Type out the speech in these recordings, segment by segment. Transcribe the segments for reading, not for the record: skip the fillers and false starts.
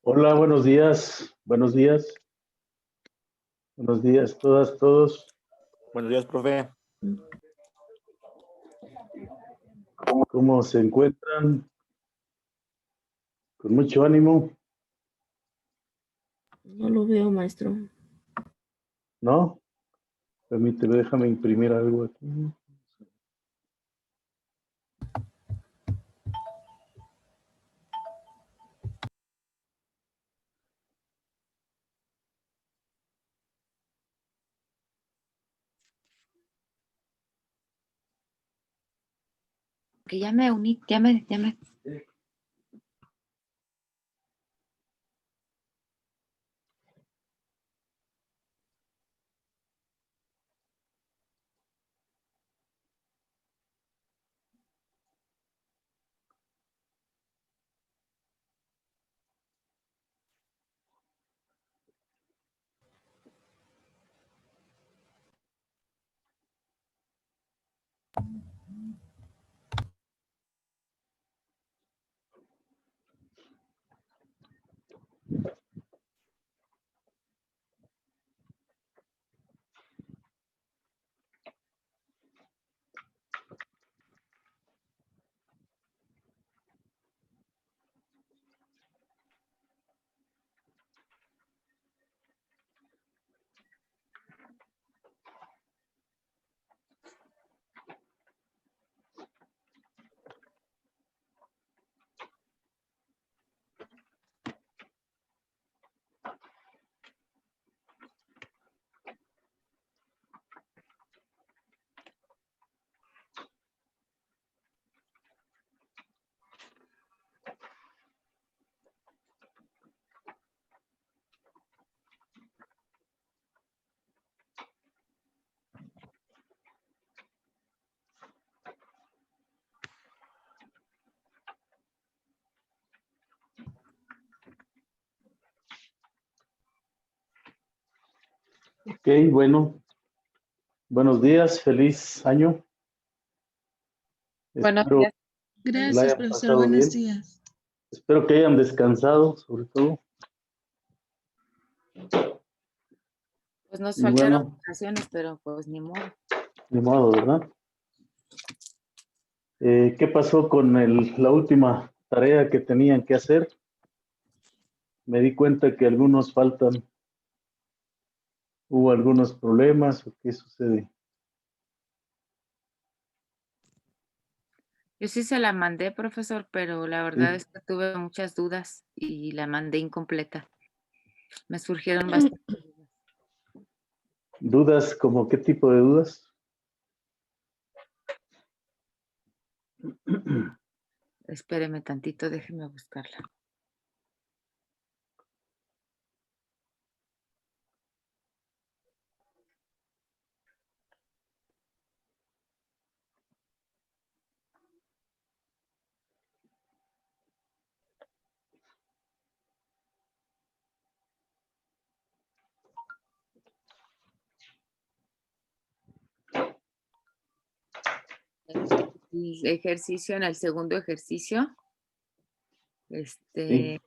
Hola, buenos días. Buenos días. Buenos días, todas, todos. Buenos días, profe. ¿Cómo se encuentran? Con mucho ánimo. No lo veo, maestro. ¿No? Permíteme, déjame imprimir algo aquí. Que ya me uní, ya me. Ok, bueno. Buenos días, feliz año. Buenos Espero días. la Gracias, hayan profesor. pasado Buenos bien. días. Espero que hayan descansado, sobre todo. Pues nos Y faltaron bueno, vacaciones, pero pues ni modo. de modo, ¿verdad? ¿Qué pasó con la última tarea que tenían que hacer? Me di cuenta que algunos faltan. ¿Hubo algunos problemas o qué sucede? Yo sí se la mandé, profesor, pero la verdad es que tuve muchas dudas y la mandé incompleta. Me surgieron bastantes dudas. ¿Dudas? ¿Como qué tipo de dudas? Espéreme tantito, déjeme buscarla. El ejercicio, en el segundo ejercicio, Sí.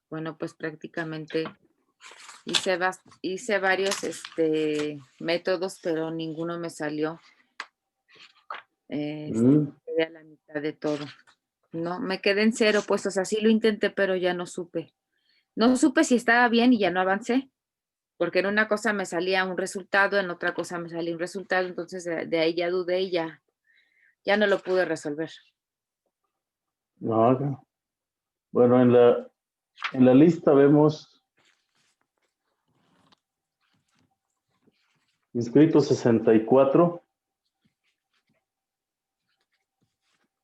bueno, pues prácticamente hice varios métodos, pero ninguno me salió. Quedé a la mitad de todo. No, me quedé en cero, pues, o sea, sí lo intenté, pero ya no supe. No supe si estaba bien y ya no avancé, porque en una cosa me salía un resultado, en otra cosa me salía un resultado, entonces de ahí ya dudé y ya no lo pude resolver. No, bueno, en la lista vemos inscritos 64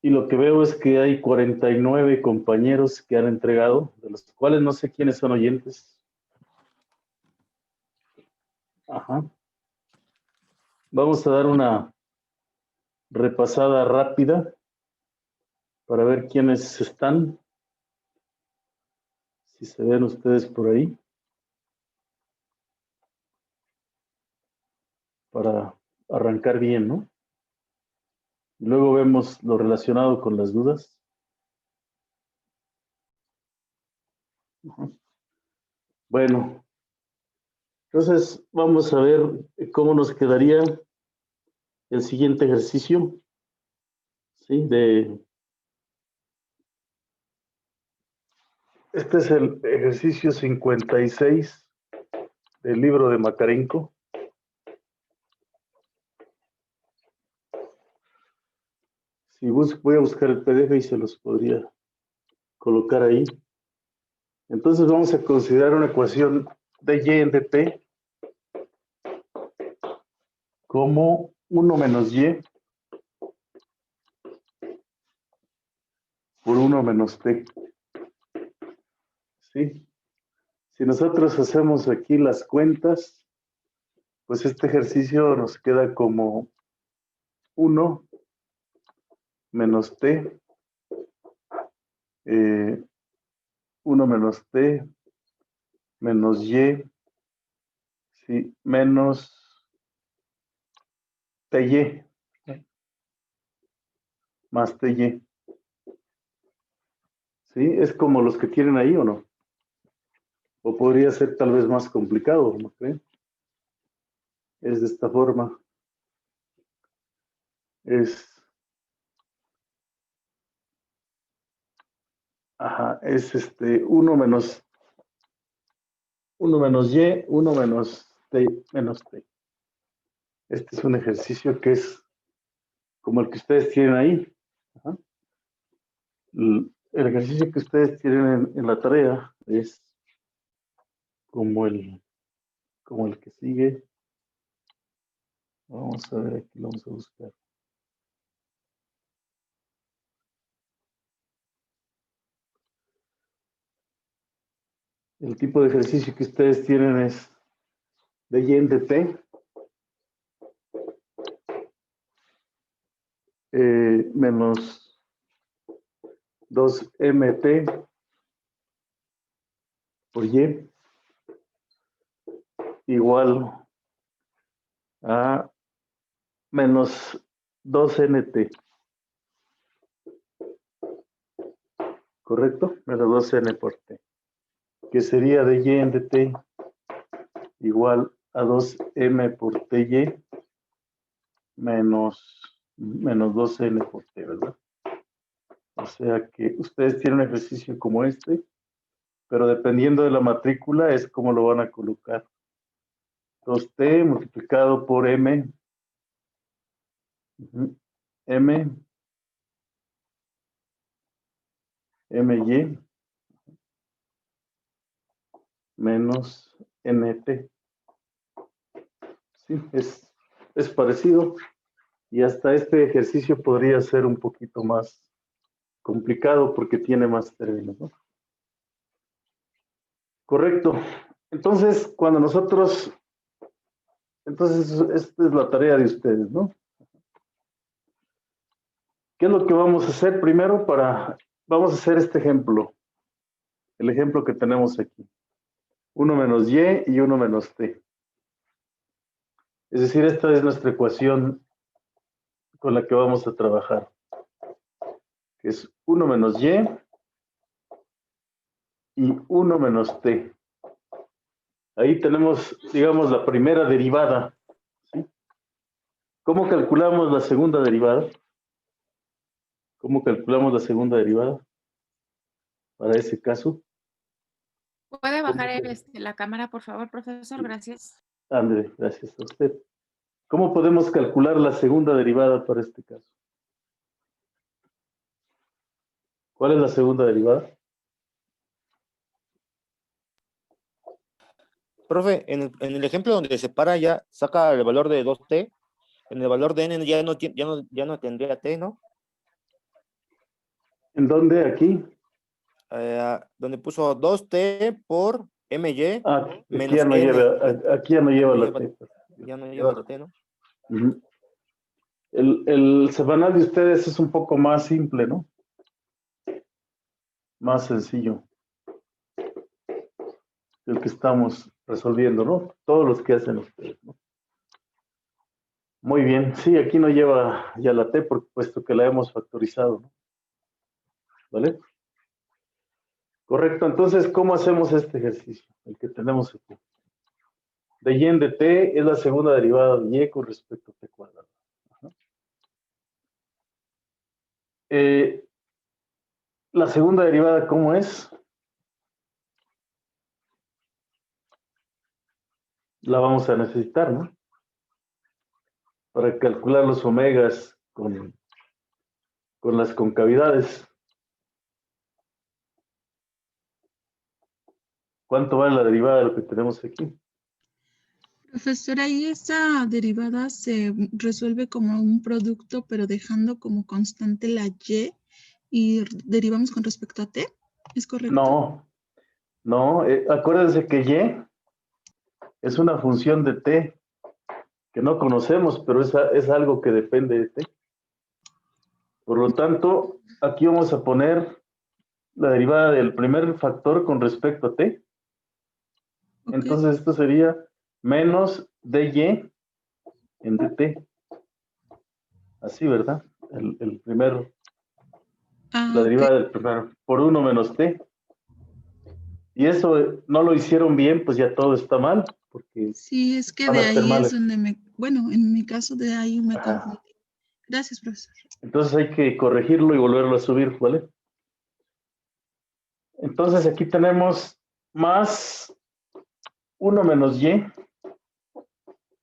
y lo que veo es que hay 49 compañeros que han entregado, de los cuales no sé quiénes son oyentes. Ajá. Vamos a dar una repasada rápida para ver quiénes están, si se ven ustedes por ahí, para arrancar bien, ¿no? Luego vemos lo relacionado con las dudas. Bueno, entonces vamos a ver cómo nos quedaría el siguiente ejercicio. ¿Sí? Este es el ejercicio 56 del libro de Makarenko. Si voy a buscar el PDF y se los podría colocar ahí. Entonces vamos a considerar una ecuación de y en dt como 1 menos y por 1 menos t. ¿Sí? Si nosotros hacemos aquí las cuentas, pues este ejercicio nos queda como 1 menos t, 1 menos t, menos y, ¿sí? Menos ty, más ty. ¿Sí? ¿Es como los que tienen ahí o no? O podría ser tal vez más complicado, ¿no creen? Es de esta forma. Es 1 menos 1 menos y, 1 menos t, menos t. Este es un ejercicio que es como el que ustedes tienen ahí. Ajá. El ejercicio que ustedes tienen en la tarea es como el que sigue. Vamos a ver, aquí lo vamos a buscar. El tipo de ejercicio que ustedes tienen es de y en dt menos 2mt por y igual a menos 2nt. ¿Correcto? Menos 2n por t. Que sería de y en dt igual a 2m por ty menos 2n por t, ¿verdad? O sea que ustedes tienen un ejercicio como este, pero dependiendo de la matrícula es como lo van a colocar. 2t multiplicado por m, my menos nt. Sí, es parecido. Y hasta este ejercicio podría ser un poquito más complicado porque tiene más términos, ¿no? Correcto. Entonces, esta es la tarea de ustedes, ¿no? ¿Qué es lo que vamos a hacer primero? Vamos a hacer este ejemplo. El ejemplo que tenemos aquí. 1 menos y 1 menos t. Es decir, esta es nuestra ecuación con la que vamos a trabajar. Que es 1 menos y 1 menos t. Ahí tenemos, digamos, la primera derivada. ¿Sí? ¿Cómo calculamos la segunda derivada? ¿Cómo calculamos la segunda derivada? Para ese caso. ¿Puede bajar la cámara, por favor, profesor? Gracias. André, gracias a usted. ¿Cómo podemos calcular la segunda derivada para este caso? ¿Cuál es la segunda derivada? Profe, en el ejemplo donde se separa ya saca el valor de 2t, en el valor de n ya no tendría t, ¿no? ¿En dónde? ¿Aquí? Donde puso 2t por my Aquí menos ya no n. aquí ya no lleva la t. Ya no lleva la t, ¿no? Uh-huh. El semanal de ustedes es un poco más simple, ¿no? Más sencillo. El que estamos resolviendo, ¿no? Todos los que hacen ustedes, ¿no? Muy bien. Sí, aquí no lleva ya la t, puesto que la hemos factorizado, ¿no? ¿Vale? Correcto, entonces, ¿cómo hacemos este ejercicio? El que tenemos aquí. De y en de t es la segunda derivada de y con respecto a t cuadrado. Ajá. La segunda derivada, ¿cómo es? La vamos a necesitar, ¿no? Para calcular los omegas con las concavidades. ¿Cuánto vale la derivada de lo que tenemos aquí? Profesor, ahí esa derivada se resuelve como un producto, pero dejando como constante la y derivamos con respecto a t. ¿Es correcto? No, acuérdense que y es una función de t que no conocemos, pero es algo que depende de t. Por lo tanto, aquí vamos a poner la derivada del primer factor con respecto a t. Ok. Entonces esto sería menos dy en dt. Así, ¿verdad? El primero, la Ok. derivada del primero, por 1 menos t. Y eso no lo hicieron bien, pues ya todo está mal, porque Sí, es que van de a ser ahí es males. donde bueno, en mi caso de ahí me Ajá. confundí. Gracias, profesor. Entonces hay que corregirlo y volverlo a subir, ¿vale? Entonces aquí tenemos más 1 menos y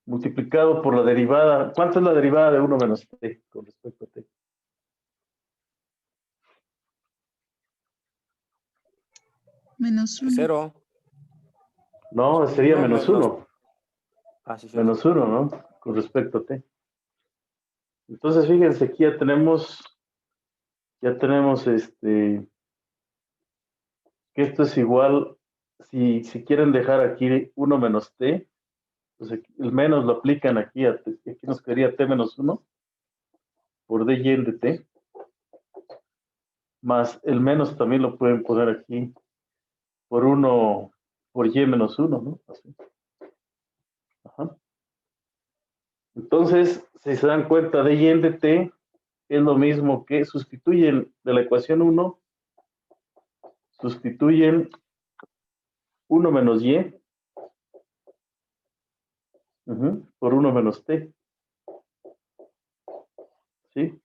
multiplicado por la derivada. ¿Cuánto es la derivada de 1 menos t con respecto a t? Menos 1. 0. No, sería No, menos 1. Ah, sí, cierto. Menos 1, ¿no? Con respecto a t. Entonces, fíjense, aquí ya tenemos que esto es igual, si quieren dejar aquí 1 menos t, pues aquí, el menos lo aplican aquí, aquí nos quedaría t menos 1 por dy en dt, más el menos también lo pueden poner aquí por 1 por y menos 1, ¿no? Así. Ajá. Entonces, si se dan cuenta, dy en dt es lo mismo que sustituyen de la ecuación 1, sustituyen 1 menos y por 1 menos t, ¿sí?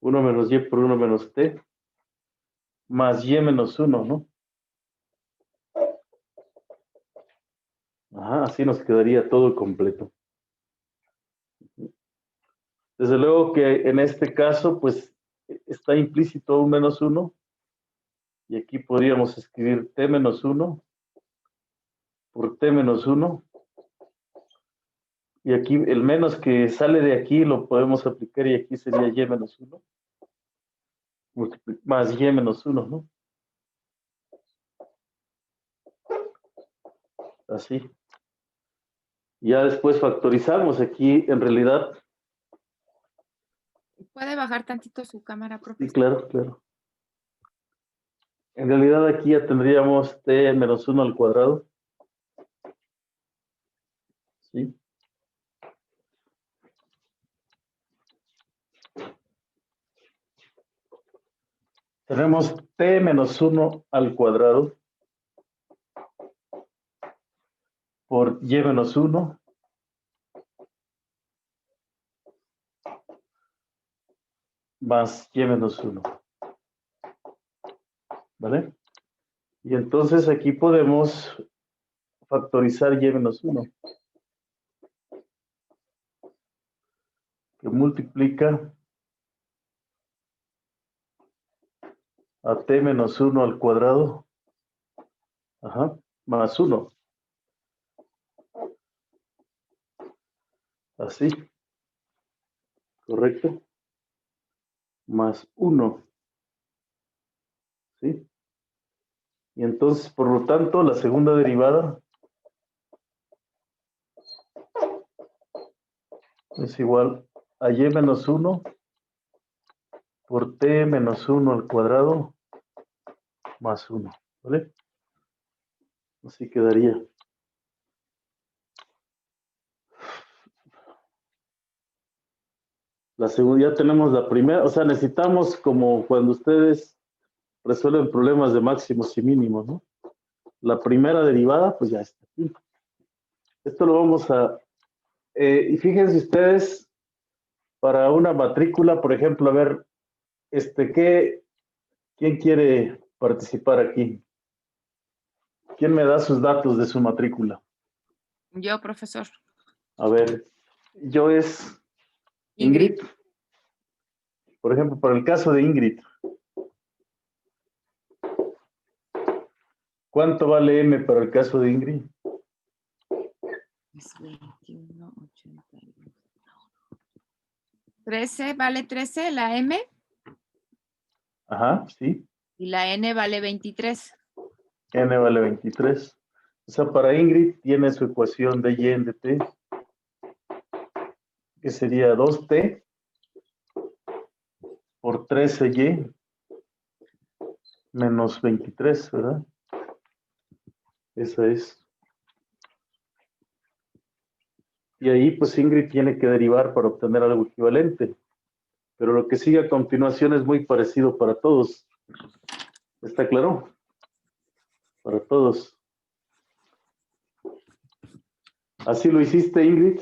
1 menos y por 1 menos t, más y menos 1, ¿no? Ajá, así nos quedaría todo completo. Desde luego que en este caso, pues, está implícito un menos 1, y aquí podríamos escribir t menos 1 por t menos 1, y aquí el menos que sale de aquí lo podemos aplicar, y aquí sería y menos 1, más y menos 1, ¿no? Así. Ya después factorizamos aquí, en realidad. ¿Puede bajar tantito su cámara, Sí, profesor? claro, claro. En realidad aquí ya tendríamos t menos 1 al cuadrado. ¿Sí? Tenemos t menos 1 al cuadrado por y menos 1 más y menos 1. ¿Vale? Y entonces aquí podemos factorizar y menos 1, que multiplica a t menos 1 al cuadrado, más 1. Así, ¿correcto? Más 1. ¿Sí? Y entonces, por lo tanto, la segunda derivada es igual a y menos 1 por t menos 1 al cuadrado más 1, ¿vale? Así quedaría. La segunda, ya tenemos la primera, o sea, necesitamos como cuando ustedes resuelven problemas de máximos y mínimos, ¿no? La primera derivada, pues ya está aquí. Esto lo vamos a... y fíjense ustedes, para una matrícula, por ejemplo, a ver, ¿quién quiere participar aquí? ¿Quién me da sus datos de su matrícula? Yo, profesor. A ver, yo es Ingrid. Ingrid. Por ejemplo, para el caso de Ingrid, ¿cuánto vale M para el caso de Ingrid? Es 21.81. 13, vale 13 la M Ajá, sí. y la N vale 23. N vale 23. O sea, para Ingrid tiene su ecuación de Y en de T, que sería 2T por 13Y menos 23, ¿verdad? Esa es. Y ahí, pues, Ingrid tiene que derivar para obtener algo equivalente. Pero lo que sigue a continuación es muy parecido para todos. ¿Está claro? Para todos. ¿Así lo hiciste, Ingrid?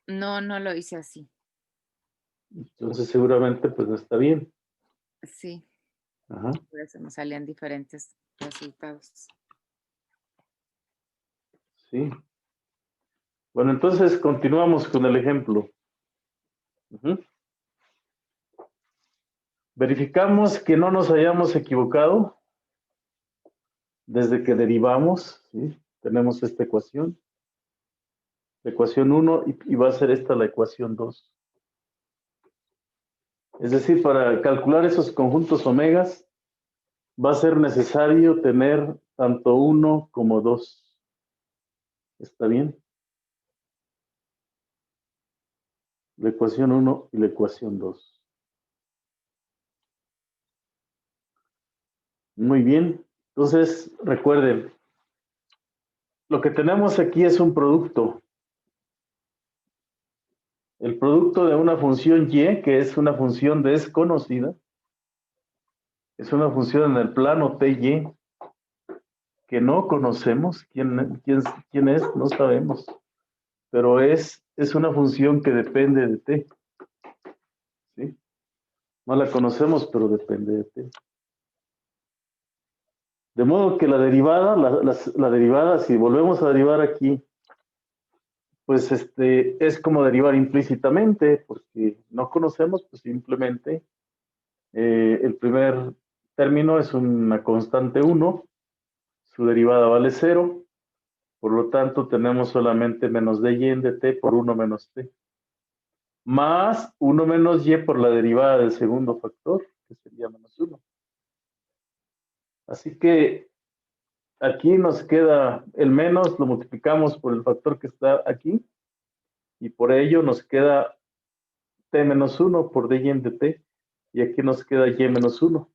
No, no lo hice así. Entonces, seguramente, pues, no está bien. Sí, Ajá. por eso me salían diferentes resultados. Sí. Bueno, entonces continuamos con el ejemplo. Ujú. Verificamos que no nos hayamos equivocado desde que derivamos, ¿sí? Tenemos esta ecuación, la ecuación 1, y va a ser esta la ecuación 2. Es decir, para calcular esos conjuntos omegas, va a ser necesario tener tanto 1 como 2. ¿Está bien? La ecuación 1 y la ecuación 2. Muy bien. Entonces, recuerden, lo que tenemos aquí es un producto. El producto de una función y, que es una función desconocida, es una función en el plano ty, que no conocemos. ¿Quién es? No sabemos. Pero es una función que depende de t. ¿Sí? No la conocemos, pero depende de t. De modo que la derivada, la derivada, si volvemos a derivar aquí, pues es como derivar implícitamente, porque no conocemos, pues simplemente el primer término es una constante 1, su derivada vale 0, por lo tanto tenemos solamente menos dy en dt por 1 menos t, más 1 menos y por la derivada del segundo factor, que sería menos 1. Así que aquí nos queda el menos, lo multiplicamos por el factor que está aquí, y por ello nos queda t menos 1 por dy en dt, y aquí nos queda y menos 1.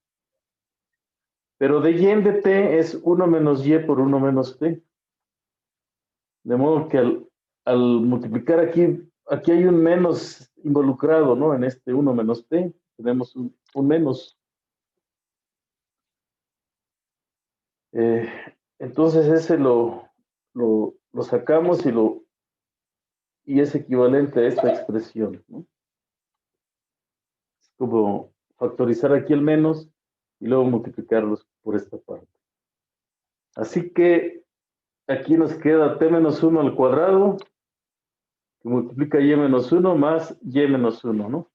Pero dy en dt es 1 menos y por 1 menos t. De modo que al multiplicar aquí hay un menos involucrado, ¿no? En este 1 menos t, tenemos un menos. Entonces ese lo sacamos y es equivalente a esta expresión, ¿no? Es como factorizar aquí el menos y luego multiplicarlos por esta parte. Así que aquí nos queda t menos 1 al cuadrado, que multiplica y menos 1 más y menos 1, ¿no?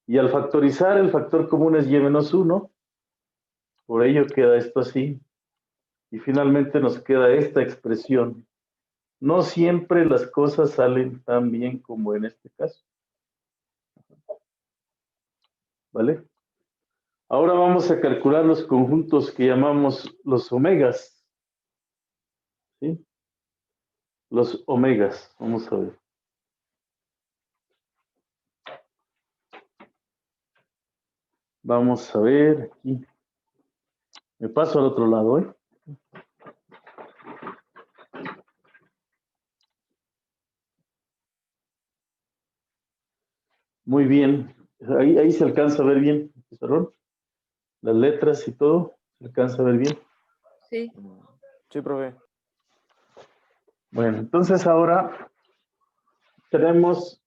Y al factorizar, el factor común es y menos 1, por ello queda esto así. Y finalmente nos queda esta expresión. No siempre las cosas salen tan bien como en este caso. ¿Vale? Ahora vamos a calcular los conjuntos que llamamos los omegas. ¿Sí? Los omegas. Vamos a ver. Vamos a ver aquí. Me paso al otro lado, ¿eh? Muy bien. Ahí se alcanza a ver bien, pizarrón. Las letras y todo, se alcanza a ver bien. Sí. Sí, profe. Bueno, entonces ahora tenemos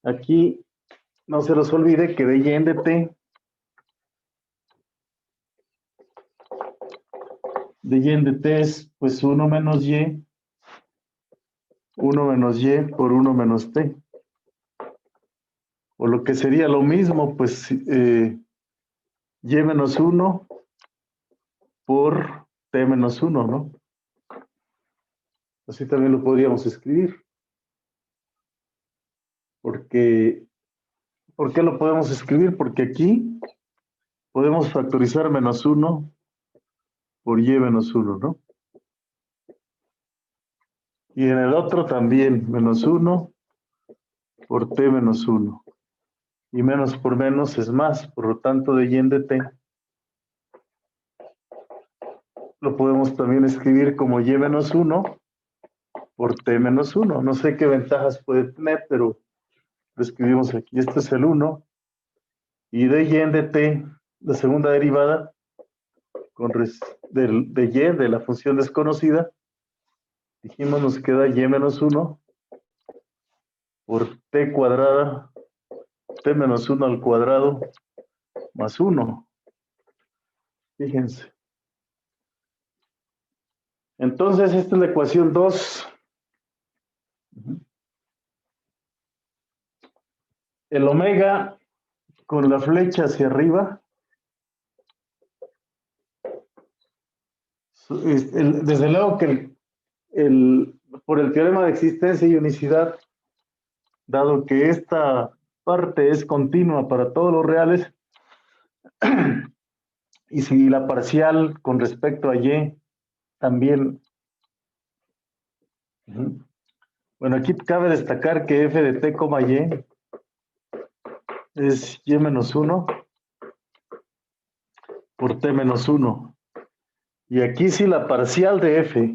aquí, no se los olvide que de y en de t, es pues 1 menos y por 1 menos t. O lo que sería lo mismo, pues y menos 1 por t menos 1, ¿no? Así también lo podríamos escribir. ¿Por qué lo podemos escribir? Porque aquí podemos factorizar menos 1 por y menos 1, ¿no? Y en el otro también, menos 1 por t menos 1. Y menos por menos es más, por lo tanto de y en de t lo podemos también escribir como y menos 1 por t menos 1. No sé qué ventajas puede tener, pero lo escribimos aquí. Este es el 1. Y de y en de t, la segunda derivada, de y, de la función desconocida, dijimos nos queda y menos 1 por t cuadrada, t menos 1 al cuadrado, más 1. Fíjense. Entonces, esta es la ecuación 2. El omega con la flecha hacia arriba, desde luego que por el teorema de existencia y unicidad, dado que esta parte es continua para todos los reales, y si la parcial con respecto a y también. Bueno, aquí cabe destacar que f de t, y es y menos 1 por t menos 1. Y aquí sí la parcial de f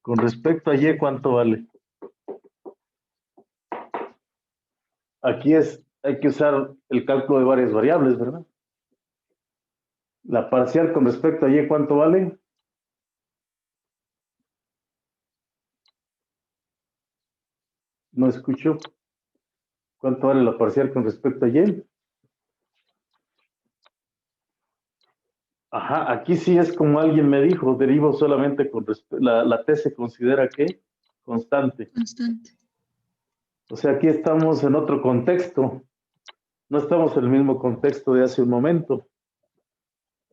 con respecto a y, ¿cuánto vale? Aquí hay que usar el cálculo de varias variables, ¿verdad? La parcial con respecto a y, ¿cuánto vale? No escucho. ¿Cuánto vale la parcial con respecto a y? Ajá, aquí sí es como alguien me dijo, derivo solamente con la t se considera que constante. Constante. O sea, aquí estamos en otro contexto. No estamos en el mismo contexto de hace un momento.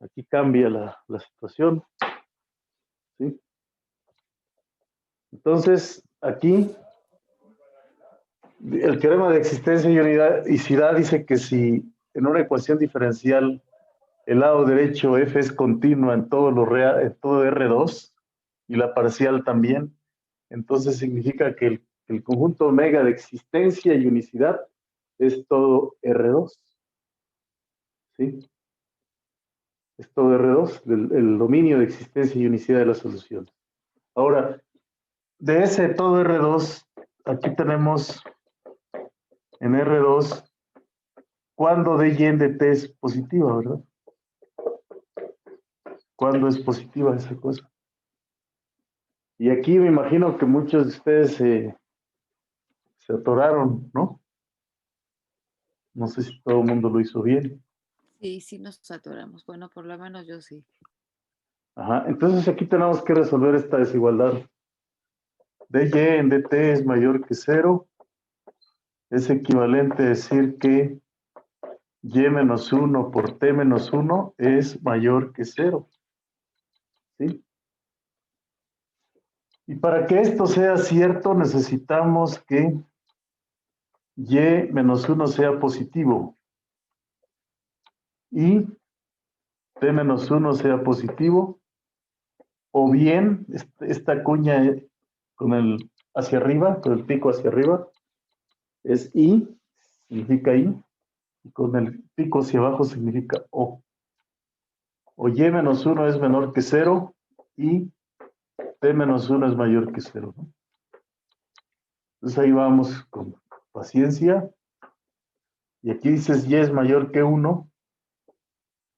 Aquí cambia la situación. ¿Sí? Entonces, aquí, el teorema de existencia y unicidad dice que si en una ecuación diferencial el lado derecho f es continua en todo R2 y la parcial también, entonces significa que el conjunto omega de existencia y unicidad es todo R2. ¿Sí? Es todo R2, el dominio de existencia y unicidad de la solución. Ahora, de ese todo R2, aquí tenemos en R2 cuando de y en de t es positiva, ¿verdad? ¿Cuándo es positiva esa cosa? Y aquí me imagino que muchos de ustedes se atoraron, ¿no? No sé si todo el mundo lo hizo bien. Sí, sí nos atoramos. Bueno, por lo menos yo sí. Ajá, entonces aquí tenemos que resolver esta desigualdad. De y en dt es mayor que 0. Es equivalente a decir que y menos 1 por t menos 1 es mayor que 0. ¿Sí? Y para que esto sea cierto, necesitamos que y menos 1 sea positivo y t menos 1 sea positivo, o bien esta cuña con el hacia arriba, con el pico hacia arriba, es i, significa i, y con el pico hacia abajo significa o. O y menos 1 es menor que 0 y t menos 1 es mayor que 0, ¿no? Entonces ahí vamos con paciencia. Y aquí dices y es mayor que 1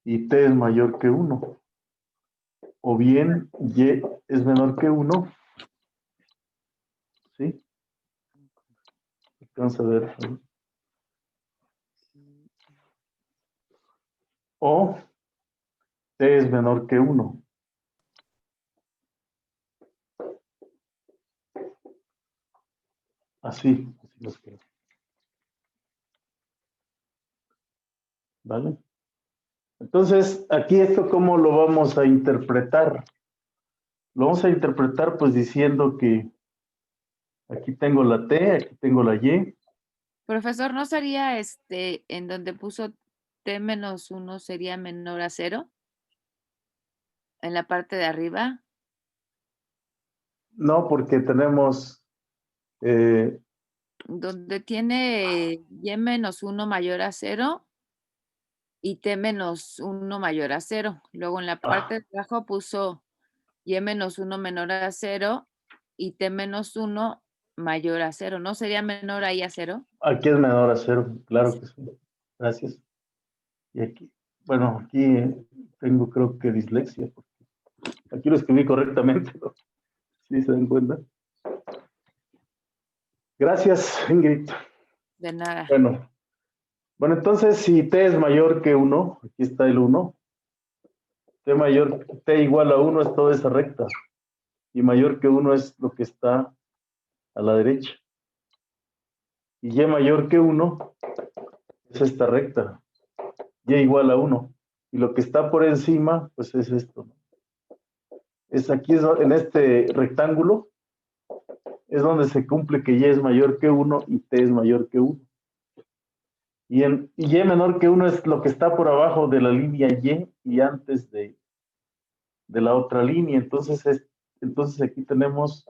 y t es mayor que 1. O bien y es menor que 1. ¿Sí? Vamos a ver. O t es menor que 1. Así nos queda. ¿Vale? Entonces, aquí esto, ¿cómo lo vamos a interpretar? Lo vamos a interpretar pues diciendo que aquí tengo la T, aquí tengo la Y. Profesor, ¿no sería en donde puso t-1 sería menor a 0? En la parte de arriba. No, porque tenemos... Donde tiene y-1 mayor a 0 y t-1 mayor a 0. Luego en la parte de abajo puso y-1 menor a 0 y t-1 mayor a 0. ¿No sería menor ahí a 0? Aquí es menor a 0, claro que sí. Gracias. Y aquí, bueno, aquí tengo creo que dislexia. Aquí lo escribí correctamente, ¿no? ¿Sí se dan cuenta? Gracias, Ingrid. De nada. Bueno, entonces si t es mayor que 1, aquí está el 1, t igual a 1 es toda esa recta, y mayor que 1 es lo que está a la derecha. Y y mayor que 1 es esta recta, y igual a 1. Y lo que está por encima, pues es esto. Es aquí, en este rectángulo, es donde se cumple que y es mayor que 1 y t es mayor que 1. Y y menor que 1 es lo que está por abajo de la línea y antes de la otra línea. Entonces aquí tenemos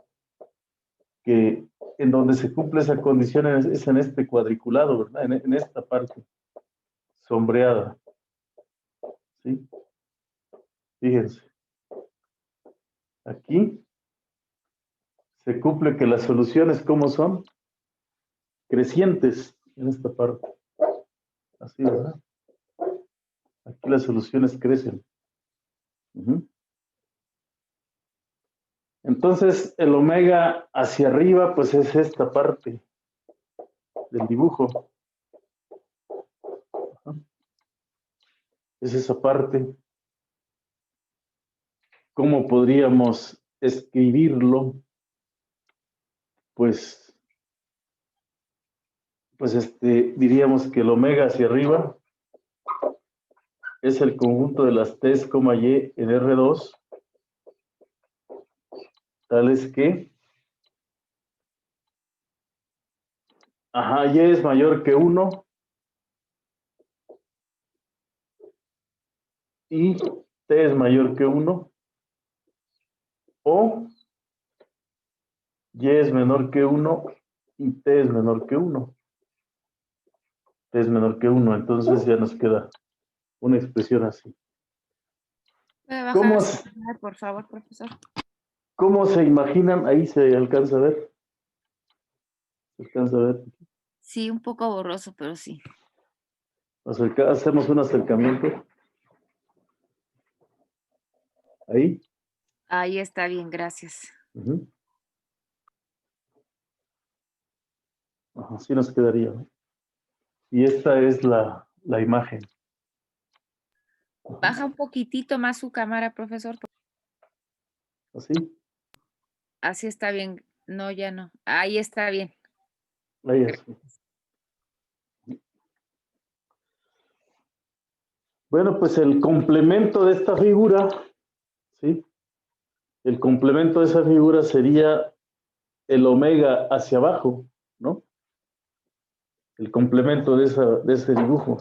que en donde se cumple esa condición es en este cuadriculado, ¿verdad? En esta parte sombreada. ¿Sí? Fíjense. Aquí se cumple que las soluciones, ¿cómo son? Crecientes en esta parte. Así, ¿verdad? Aquí las soluciones crecen. Entonces, el omega hacia arriba, pues es esta parte del dibujo. Es esa parte. ¿Cómo podríamos escribirlo? Pues diríamos que el omega hacia arriba es el conjunto de las T's, y en R2, tales que, y es mayor que 1 y T es mayor que 1, o y es menor que 1 y T es menor que 1. T es menor que 1, entonces ya nos queda una expresión así. ¿Puede bajar su cámara, por favor, profesor? ¿Cómo se imaginan? Ahí se alcanza a ver. ¿Se alcanza a ver? Sí, un poco borroso, pero sí. Hacemos un acercamiento. Ahí. Ahí está bien, gracias. Así nos quedaría, ¿no? Y esta es la imagen. Baja un poquitito más su cámara, profesor. ¿Así? Así está bien. No, ya no. Ahí está bien. Ahí así. Bueno, pues el complemento de esta figura, ¿sí? El complemento de esa figura sería el omega hacia abajo, ¿no? El complemento de ese dibujo.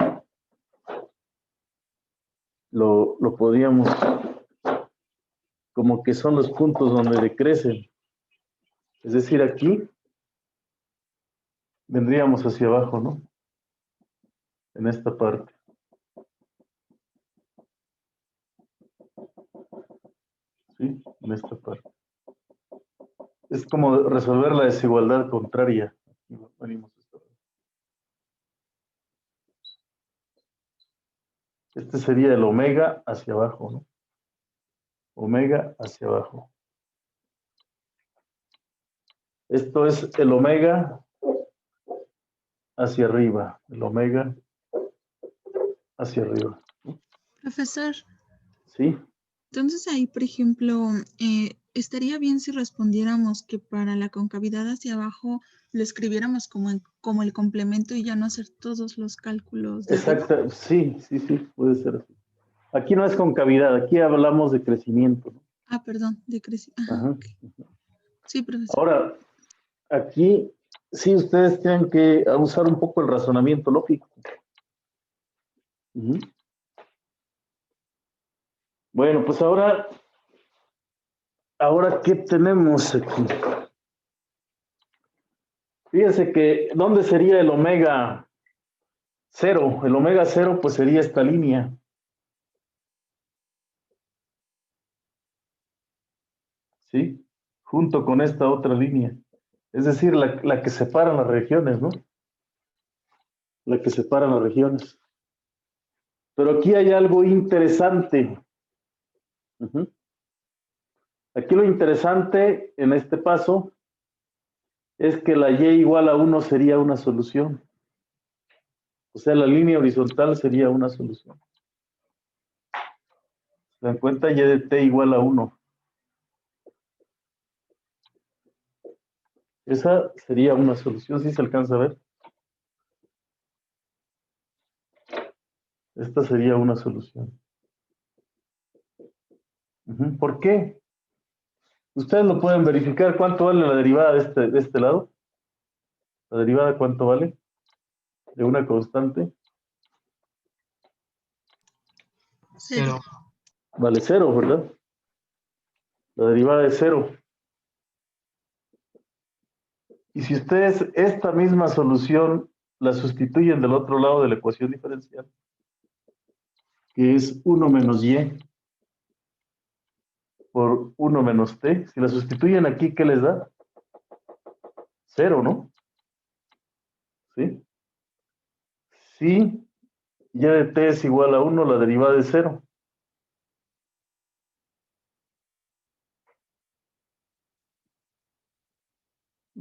Lo podríamos, como que son los puntos donde decrecen. Es decir, aquí vendríamos hacia abajo, ¿no? En esta parte. ¿Sí? En esta parte. Es como resolver la desigualdad contraria. Aquí venimos. Este sería el omega hacia abajo, ¿no? Omega hacia abajo. Esto es el omega hacia arriba. El omega hacia arriba. Profesor, ¿Sí? entonces ahí, por ejemplo, estaría bien si respondiéramos que para la concavidad hacia abajo lo escribiéramos como el complemento y ya no hacer todos los cálculos de arriba. Exacto. Sí, puede ser así. Aquí no es concavidad, aquí hablamos de crecimiento, ¿no? Ah, perdón, de crecimiento. Ajá. Ok. Sí, profesor. Ahora, aquí sí ustedes tienen que usar un poco el razonamiento lógico. Ujú. Bueno, pues ahora, ¿qué tenemos aquí? Fíjense que, ¿dónde sería el omega 0? El omega 0 pues sería esta línea. ¿Sí? Junto con esta otra línea. Es decir, la que separa las regiones, ¿no? La que separa las regiones. Pero aquí hay algo interesante. Ujú. Aquí lo interesante en este paso es que la y igual a 1 sería una solución. O sea, la línea horizontal sería una solución. ¿Se dan cuenta? Y de t igual a 1. Esa sería una solución, ¿sí se alcanza a ver? Esta sería una solución. ¿Por qué? Ustedes lo pueden verificar. ¿Cuánto vale la derivada de este lado? ¿La derivada cuánto vale? De una constante. 0. Vale 0, ¿verdad? La derivada es 0. Y si ustedes esta misma solución la sustituyen del otro lado de la ecuación diferencial, que es 1 menos y por 1 menos t, si la sustituyen aquí, ¿qué les da? 0, ¿no? ¿Sí? Si y de t es igual a 1, la derivada es 0.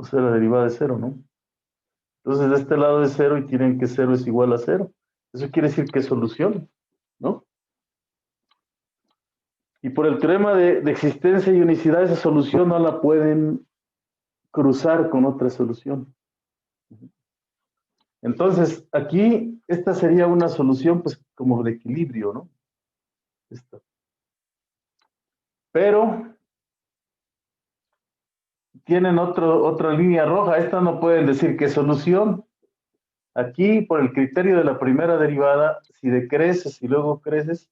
O sea, la derivada es 0, ¿no? Entonces, de este lado es 0 y tienen que 0 es igual a 0. Eso quiere decir que es solución, ¿no? Y por el teorema de existencia y unicidad, esa solución no la pueden cruzar con otra solución. Entonces, aquí, esta sería una solución, pues, como de equilibrio, ¿no? Esta. Pero tienen otra línea roja. Esta no pueden decir que es solución. Aquí, por el criterio de la primera derivada, si decreces y luego creces,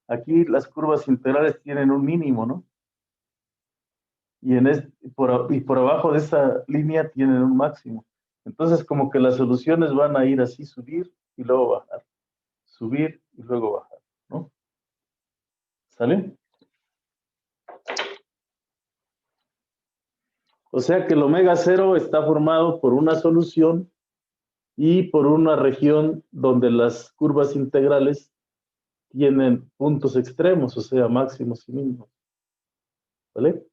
aquí las curvas integrales tienen un mínimo, ¿no? Y por abajo de esa línea tienen un máximo. Entonces, como que las soluciones van a ir así, subir y luego bajar. Subir y luego bajar, ¿no? ¿Sale? O sea que el omega 0 está formado por una solución y por una región donde las curvas integrales tienen puntos extremos, o sea, máximos y mínimos. ¿Vale?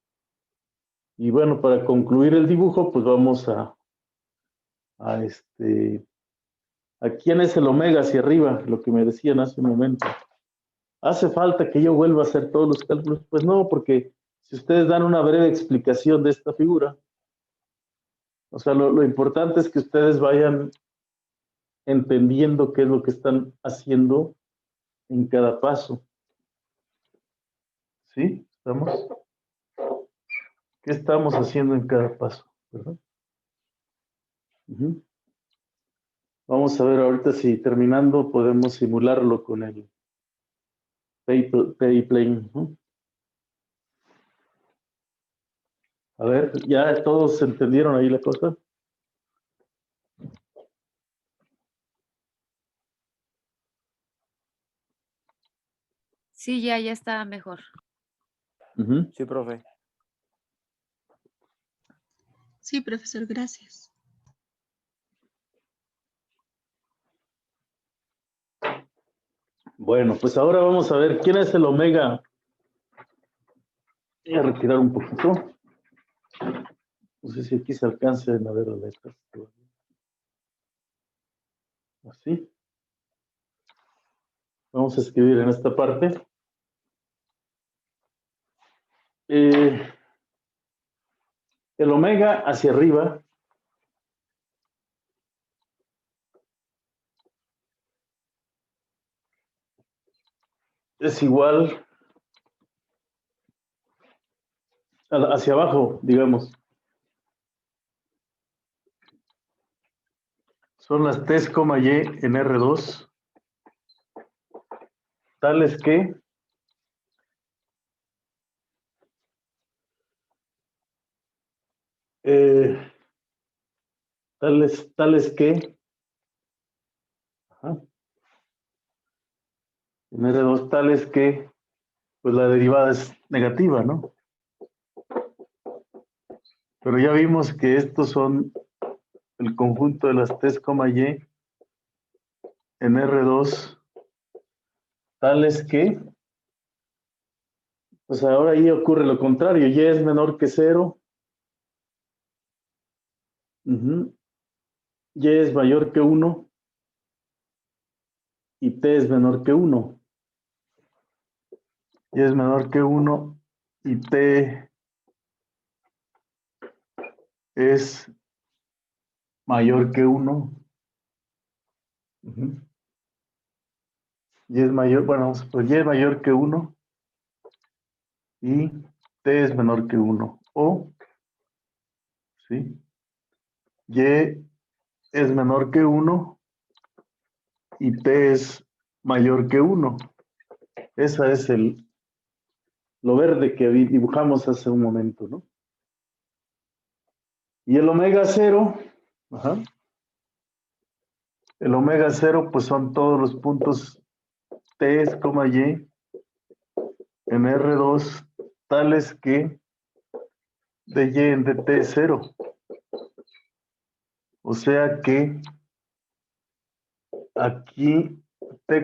Y bueno, para concluir el dibujo, pues vamos a quién es el omega hacia arriba, lo que me decían hace un momento. ¿Hace falta que yo vuelva a hacer todos los cálculos? Pues no, porque si ustedes dan una breve explicación de esta figura, o sea, lo importante es que ustedes vayan entendiendo qué es lo que están haciendo en cada paso. ¿Sí? ¿Estamos? ¿Qué estamos haciendo en cada paso? ¿Verdad? Vamos a ver ahorita si terminando podemos simularlo con el Payplane. A ver, ¿ya todos entendieron ahí la cosa? Sí, ya está mejor. Sí, profe. Sí, profesor, gracias. Bueno. Bueno, pues ahora vamos a ver quién es el omega. Voy a retirar un poquito. No sé si aquí se alcance a ver las letras. Así. Vamos a escribir en esta parte. El omega hacia arriba es igual hacia abajo, digamos. Son las T, y en R2, tales que tales que ajá, en R2 tales que pues la derivada es negativa, ¿no? Pero ya vimos que estos son el conjunto de las T, y en R2 tales que pues ahora ahí ocurre lo contrario, y es menor que 0, y es mayor que 1 y t es menor que 1. Y es menor que 1 y t es mayor que 1. Y es mayor, bueno, pues y es mayor que 1 y t es menor que 1. O, ¿sí? Y es menor que 1 y t es mayor que 1. Esa es lo verde que dibujamos hace un momento, ¿no? Y el omega 0, ajá, el omega 0 pues son todos los puntos T, y en R2 tales que de y en dt es 0. O sea que aquí T, y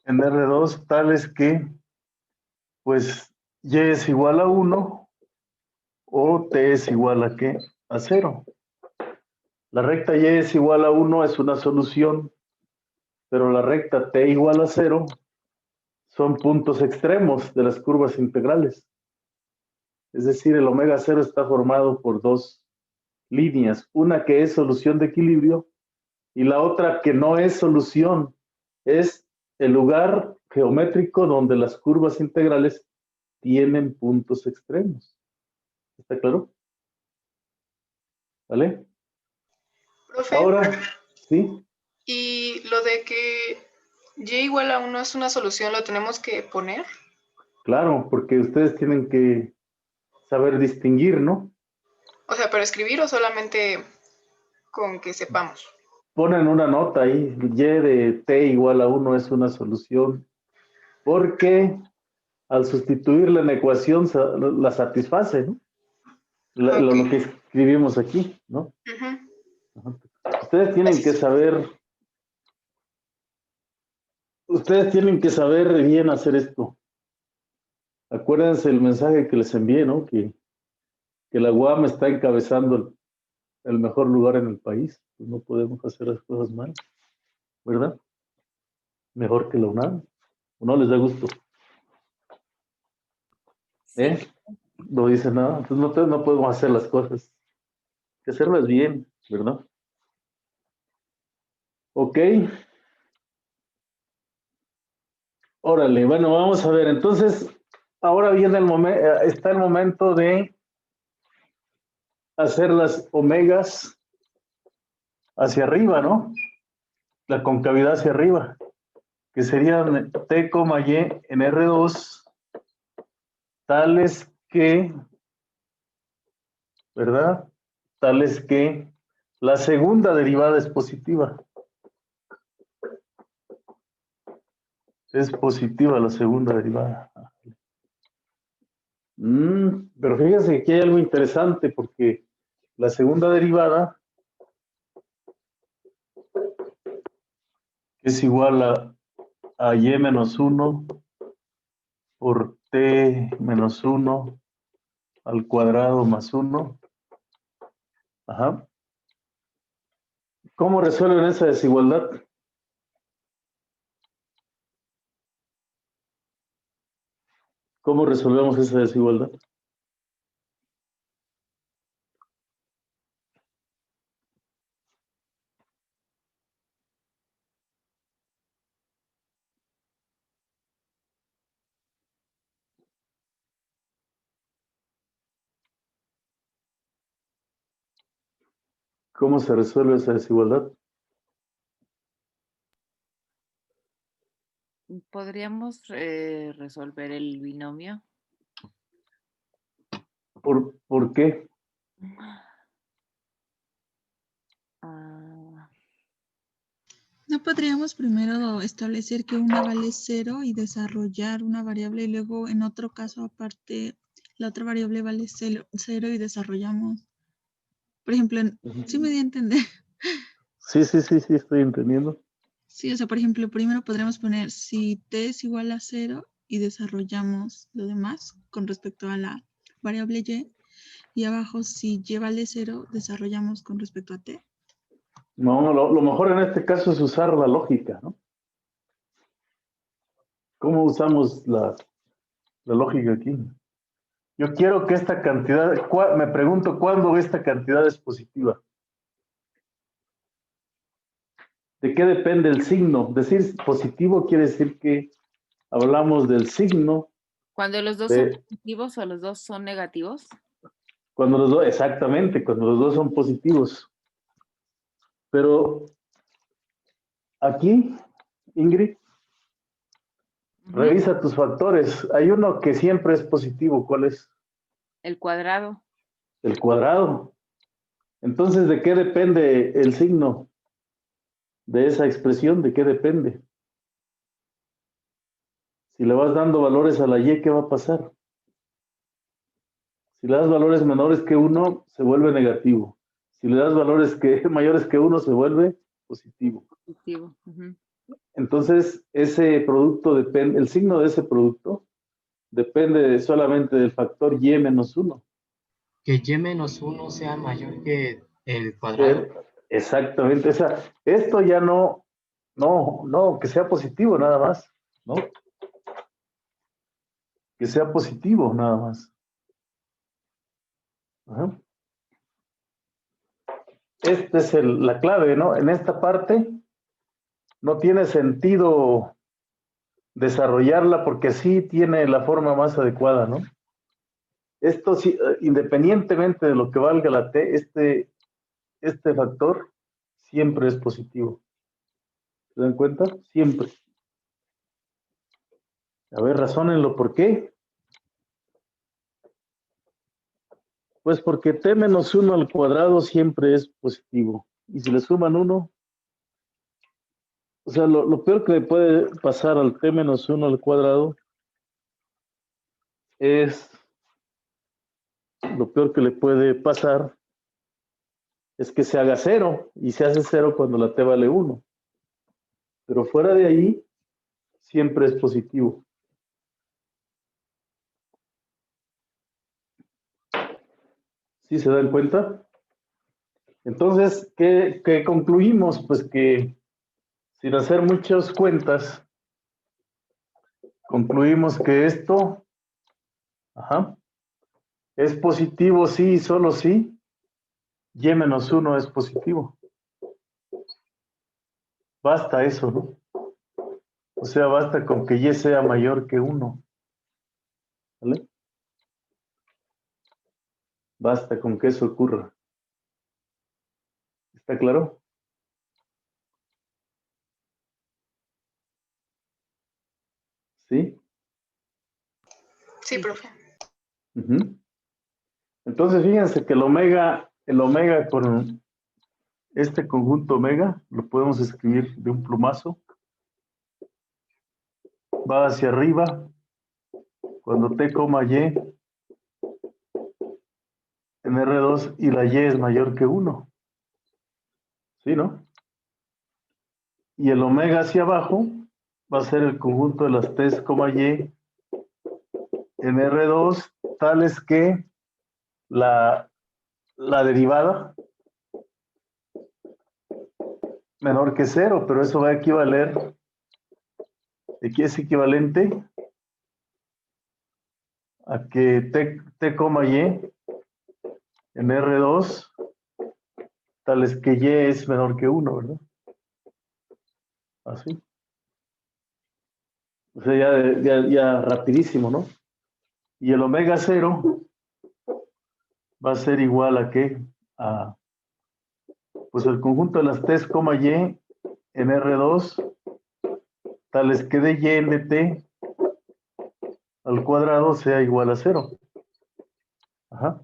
en R2 tales que pues y es igual a 1 o t es igual a ¿qué? A 0. La recta y es igual a 1 es una solución, pero la recta t igual a 0 son puntos extremos de las curvas integrales. Es decir, el omega 0 está formado por dos líneas, una que es solución de equilibrio y la otra que no es solución, es el lugar geométrico donde las curvas integrales tienen puntos extremos. ¿Está claro? ¿Vale? Profe, Ahora, ¿sí? y lo de que y igual a 1 es una solución, ¿lo tenemos que poner? Claro, porque ustedes tienen que saber distinguir, ¿no? O sea, ¿para escribir o solamente con que sepamos? Ponen una nota ahí, y de t igual a 1 es una solución, porque al sustituirla en ecuación la satisface, ¿no? Lo que escribimos aquí, ¿no? Ustedes tienen que saber bien hacer esto. Acuérdense el mensaje que les envié, ¿no? Que la UAM está encabezando el mejor lugar en el país. Pues no podemos hacer las cosas mal, ¿verdad? Mejor que la UNAM. ¿No les da gusto? ¿Eh? No dice nada. Entonces no podemos hacer las cosas. Hay que hacerlas bien, ¿verdad? Ok. Órale, bueno, vamos a ver. Entonces, ahora viene está el momento de hacer las omegas hacia arriba, ¿no? La concavidad hacia arriba, que serían T, y en R2, tales que, ¿verdad? Tales que la segunda derivada es positiva. Es positiva la segunda derivada. Pero fíjense que aquí hay algo interesante porque la segunda derivada es igual a y menos 1 por t menos 1 al cuadrado más 1. Ajá. ¿Cómo resuelven esa desigualdad? ¿Cómo resolvemos esa desigualdad? ¿Cómo se resuelve esa desigualdad? ¿Podríamos resolver el binomio? ¿Por qué? Ah, ¿No podríamos primero establecer que una vale 0 y desarrollar una variable y luego en otro caso aparte la otra variable vale 0 y desarrollamos? Por ejemplo, ¿sí me di a entender? Sí, estoy entendiendo. Sí, o sea, por ejemplo, primero podríamos poner si t es igual a 0 y desarrollamos lo demás con respecto a la variable y. Y abajo, si y vale 0, desarrollamos con respecto a t. No, lo mejor en este caso es usar la lógica, ¿no? ¿Cómo usamos la lógica aquí? Yo quiero que esta cantidad, me pregunto cuándo esta cantidad es positiva. ¿De qué depende el signo? Decir positivo quiere decir que hablamos del signo ¿cuando los dos son de positivos o los dos son negativos? cuando los dos, exactamente, cuando los dos son positivos. Pero aquí, Ingrid, revisa tus factores. Hay uno que siempre es positivo. ¿Cuál es? El cuadrado. El cuadrado. Entonces, ¿de qué depende el signo de esa expresión? ¿De qué depende? Si le vas dando valores a la y, ¿qué va a pasar? Si le das valores menores que 1, se vuelve negativo. Si le das valores mayores que 1, se vuelve positivo. Positivo. Entonces, ese producto depende, el signo de ese producto depende solamente del factor y menos 1. Que y menos 1 sea mayor que el cuadrado. Exactamente. O sea, esto ya no, que sea positivo nada más, ¿no? Que sea positivo nada más. Ajá. Esta es la clave, ¿no? En esta parte no tiene sentido desarrollarla porque sí tiene la forma más adecuada, ¿no? Esto sí, independientemente de lo que valga la t, este factor siempre es positivo. ¿Se dan cuenta? Siempre. A ver, razónenlo, ¿por qué? Pues porque t menos 1 al cuadrado siempre es positivo. Y si le suman 1, o sea, lo peor que le puede pasar al t menos 1 al cuadrado es, lo peor que le puede pasar es que se haga 0, y se hace 0 cuando la t vale 1. Pero fuera de ahí, siempre es positivo. ¿Sí se dan cuenta? Entonces, ¿qué concluimos? Pues que sin hacer muchas cuentas, concluimos que esto es positivo sí y solo sí, y menos 1 es positivo. Basta eso, ¿no? O sea, basta con que y sea mayor que 1. ¿Vale? Basta con que eso ocurra. ¿Está claro? ¿Sí? Sí, profe. Entonces, fíjense que el omega con este conjunto omega, lo podemos escribir de un plumazo, va hacia arriba, cuando t, y en R2 y la y es mayor que 1. ¿Sí, no? Y el omega hacia abajo va a ser el conjunto de las T, y en R2, tales que la derivada menor que 0, pero eso va a equivaler, aquí es equivalente a que T, y en R2, tales que Y es menor que 1, ¿verdad? Así. O sea, ya rapidísimo, ¿no? Y el omega 0 va a ser igual a ¿qué? A, pues el conjunto de las T, y en R2, tales que de Y en de T al cuadrado sea igual a 0. Ajá.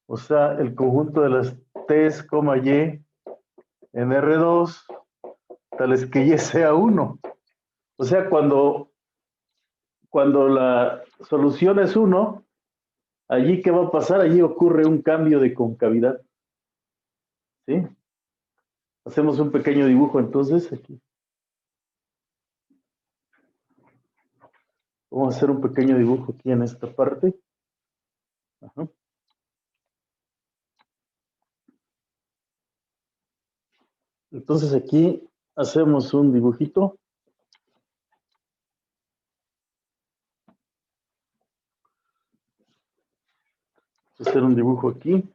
O sea, el conjunto de las T, y en R2, tales que Y sea 1. O sea, cuando la solución es 1, allí ¿qué va a pasar? Allí ocurre un cambio de concavidad. ¿Sí? Hacemos un pequeño dibujo entonces aquí. Vamos a hacer un pequeño dibujo aquí en esta parte. Ajá. Entonces aquí hacemos un dibujito. Vamos a hacer un dibujo aquí.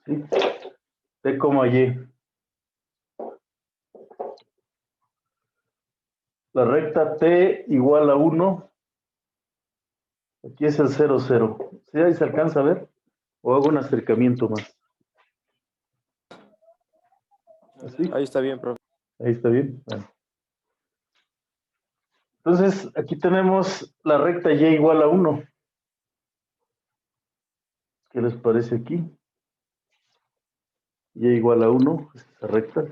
¿Sí? T, Y. La recta T igual a 1. Aquí es el 0, 0. ¿Sí ahí se alcanza a ver? ¿O hago un acercamiento más? ¿Así? Ahí está bien, profe. Ahí está bien. Bueno. Entonces, aquí tenemos la recta Y igual a 1. ¿Qué les parece aquí? Y igual a 1, esta recta.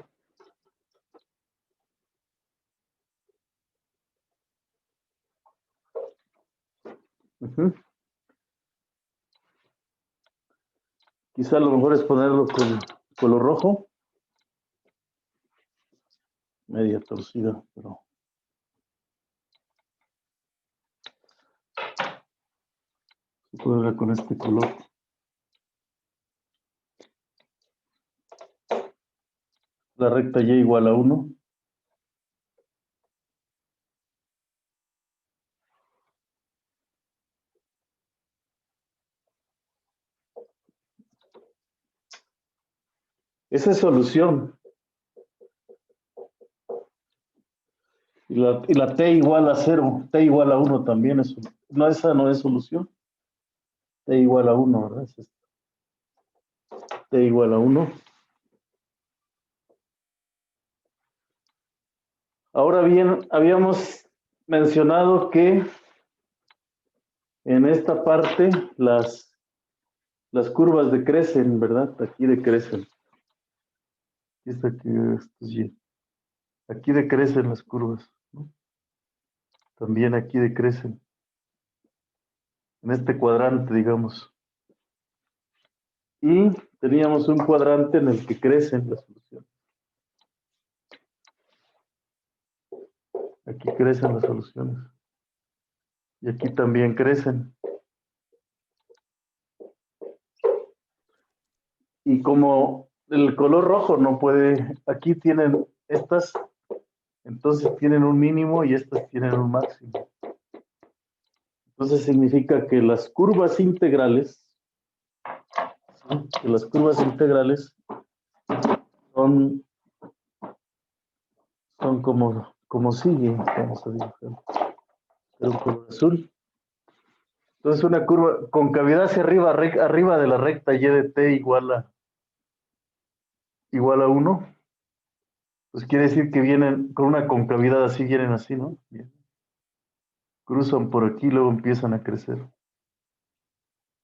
Quizá lo mejor es ponerlo con color rojo. Media torcida, pero... ponerla con este color. La recta Y igual a 1. Esa es solución. Y la T igual a 0, T igual a 1 también es. No, esa no es solución. T igual a 1, ¿verdad? Es esta. T igual a 1. Ahora bien, habíamos mencionado que en esta parte las curvas decrecen, ¿verdad? Aquí decrecen. Aquí decrecen las curvas, ¿no? También aquí decrecen. En este cuadrante, digamos. Y teníamos un cuadrante en el que crecen las soluciones. Aquí crecen las soluciones. Y aquí también crecen. Y como el color rojo no puede, aquí tienen estas, entonces tienen un mínimo y estas tienen un máximo. Entonces significa que las curvas integrales, ¿sí? Que las curvas integrales son como sigue. Vamos a dibujar. Un color azul. Entonces una curva con cavidad hacia arriba, arriba de la recta Y de T igual a 1. Pues quiere decir que vienen con una concavidad así, vienen así, ¿no? Bien. Cruzan por aquí y luego empiezan a crecer.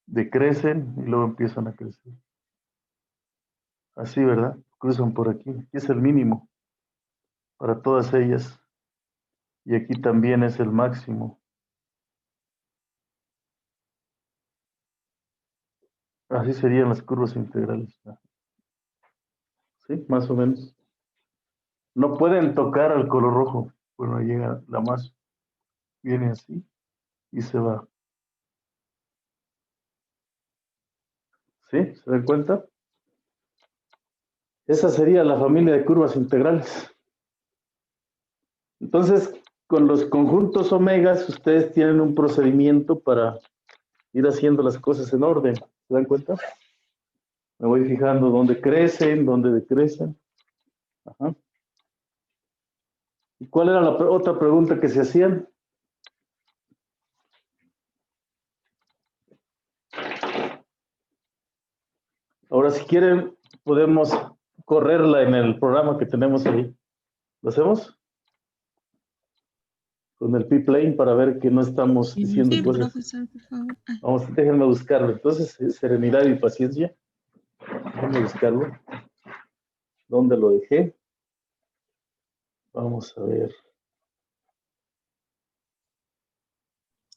Decrecen y luego empiezan a crecer. Así, ¿verdad? Cruzan por aquí. Aquí es el mínimo para todas ellas. Y aquí también es el máximo. Así serían las curvas integrales. ¿Sí? Más o menos. No pueden tocar al color rojo. Bueno, llega la más. Viene así y se va. ¿Sí? ¿Se dan cuenta? Esa sería la familia de curvas integrales. Entonces, con los conjuntos omegas, ustedes tienen un procedimiento para ir haciendo las cosas en orden. ¿Se dan cuenta? Me voy fijando dónde crecen, dónde decrecen. Ajá. ¿Y cuál era la otra pregunta que se hacían? Ahora, si quieren, podemos correrla en el programa que tenemos ahí. ¿Lo hacemos? Con el P-Plane para ver que no estamos diciendo Sí, cosas. profesor, por favor. Ay, Vamos, déjenme buscarlo. Entonces, serenidad y paciencia. Déjenme buscarlo. ¿Dónde lo dejé? Vamos a ver.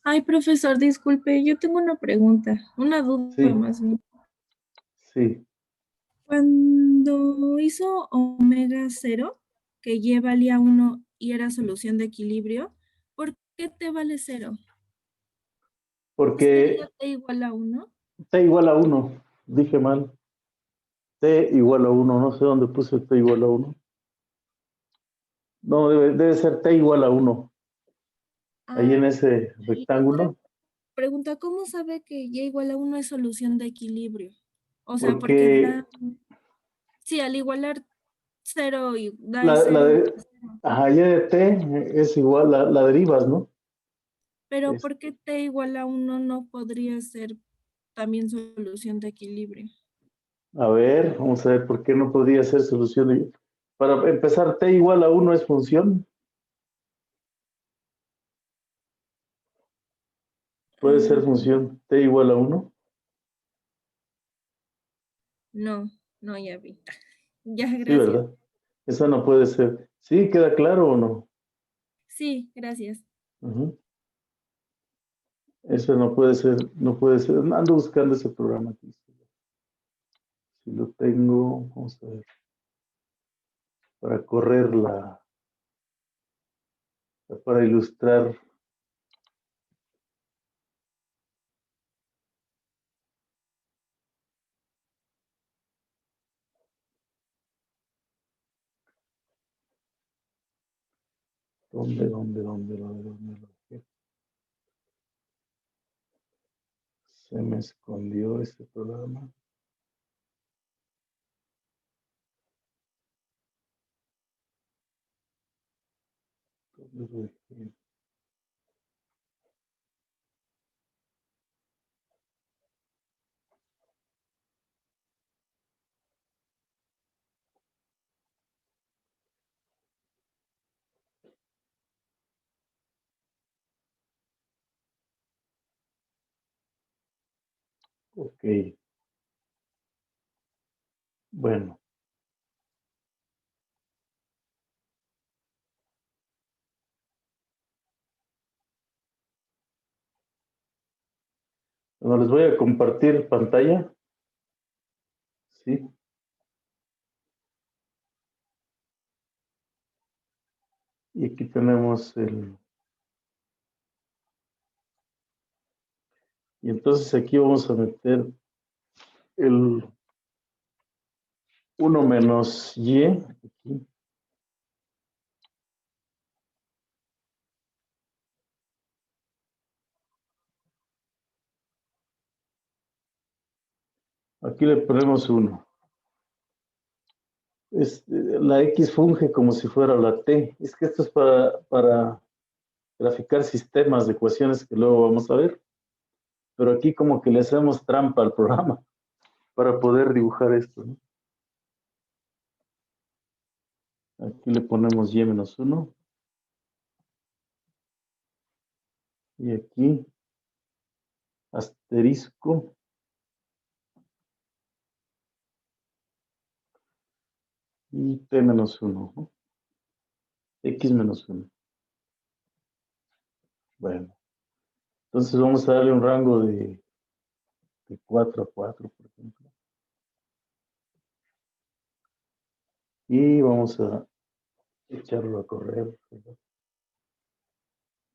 Ay, profesor, disculpe, yo tengo una pregunta, una duda Sí, más bien. sí. Cuando hizo omega 0, que Y valía 1 y era solución de equilibrio, ¿por qué T vale 0? ¿Sería Porque T igual a 1? T igual a 1. Dije mal. T igual a 1. No sé dónde puse T igual a 1. No, debe ser T igual a 1. Ahí en ese Y otra rectángulo. pregunta, ¿cómo sabe que Y igual a 1 es solución de equilibrio? O sea, porque Porque sí, al igualar 0 y da el la 0. ajá, Y de T es igual, la derivas, ¿no? Pero ¿por qué T igual a 1 no podría ser también solución de equilibrio? A ver, vamos a ver por qué no podría ser solución. Para empezar, T igual a 1 es función. Puede ser función T igual a 1. No, no, ya vi. Ya, Sí, gracias. ¿verdad? Eso no puede ser. ¿Sí? ¿Queda claro o no? Sí, gracias. Ujú. Eso no puede ser, no puede ser. Ando buscando ese programa aquí. Si lo tengo, vamos a ver. Para correrla, para ilustrar. ¿Dónde lo dejé? Se me escondió este programa. ¿Dónde lo dejé? Ok. Bueno. Bueno, les voy a compartir pantalla. Sí. Y aquí tenemos el... Y entonces aquí vamos a meter el 1 menos Y. Aquí. Aquí le ponemos 1. La X funge como si fuera la T. Es que esto es para graficar sistemas de ecuaciones que luego vamos a ver. Pero aquí como que le hacemos trampa al programa para poder dibujar esto, ¿no? Aquí Aquí le ponemos y menos 1. Y aquí, asterisco. Y t menos 1. ¿No? X menos 1. Bueno. Entonces vamos a darle un rango de 4 a 4, por ejemplo. Y vamos a echarlo a correr. ¿Verdad?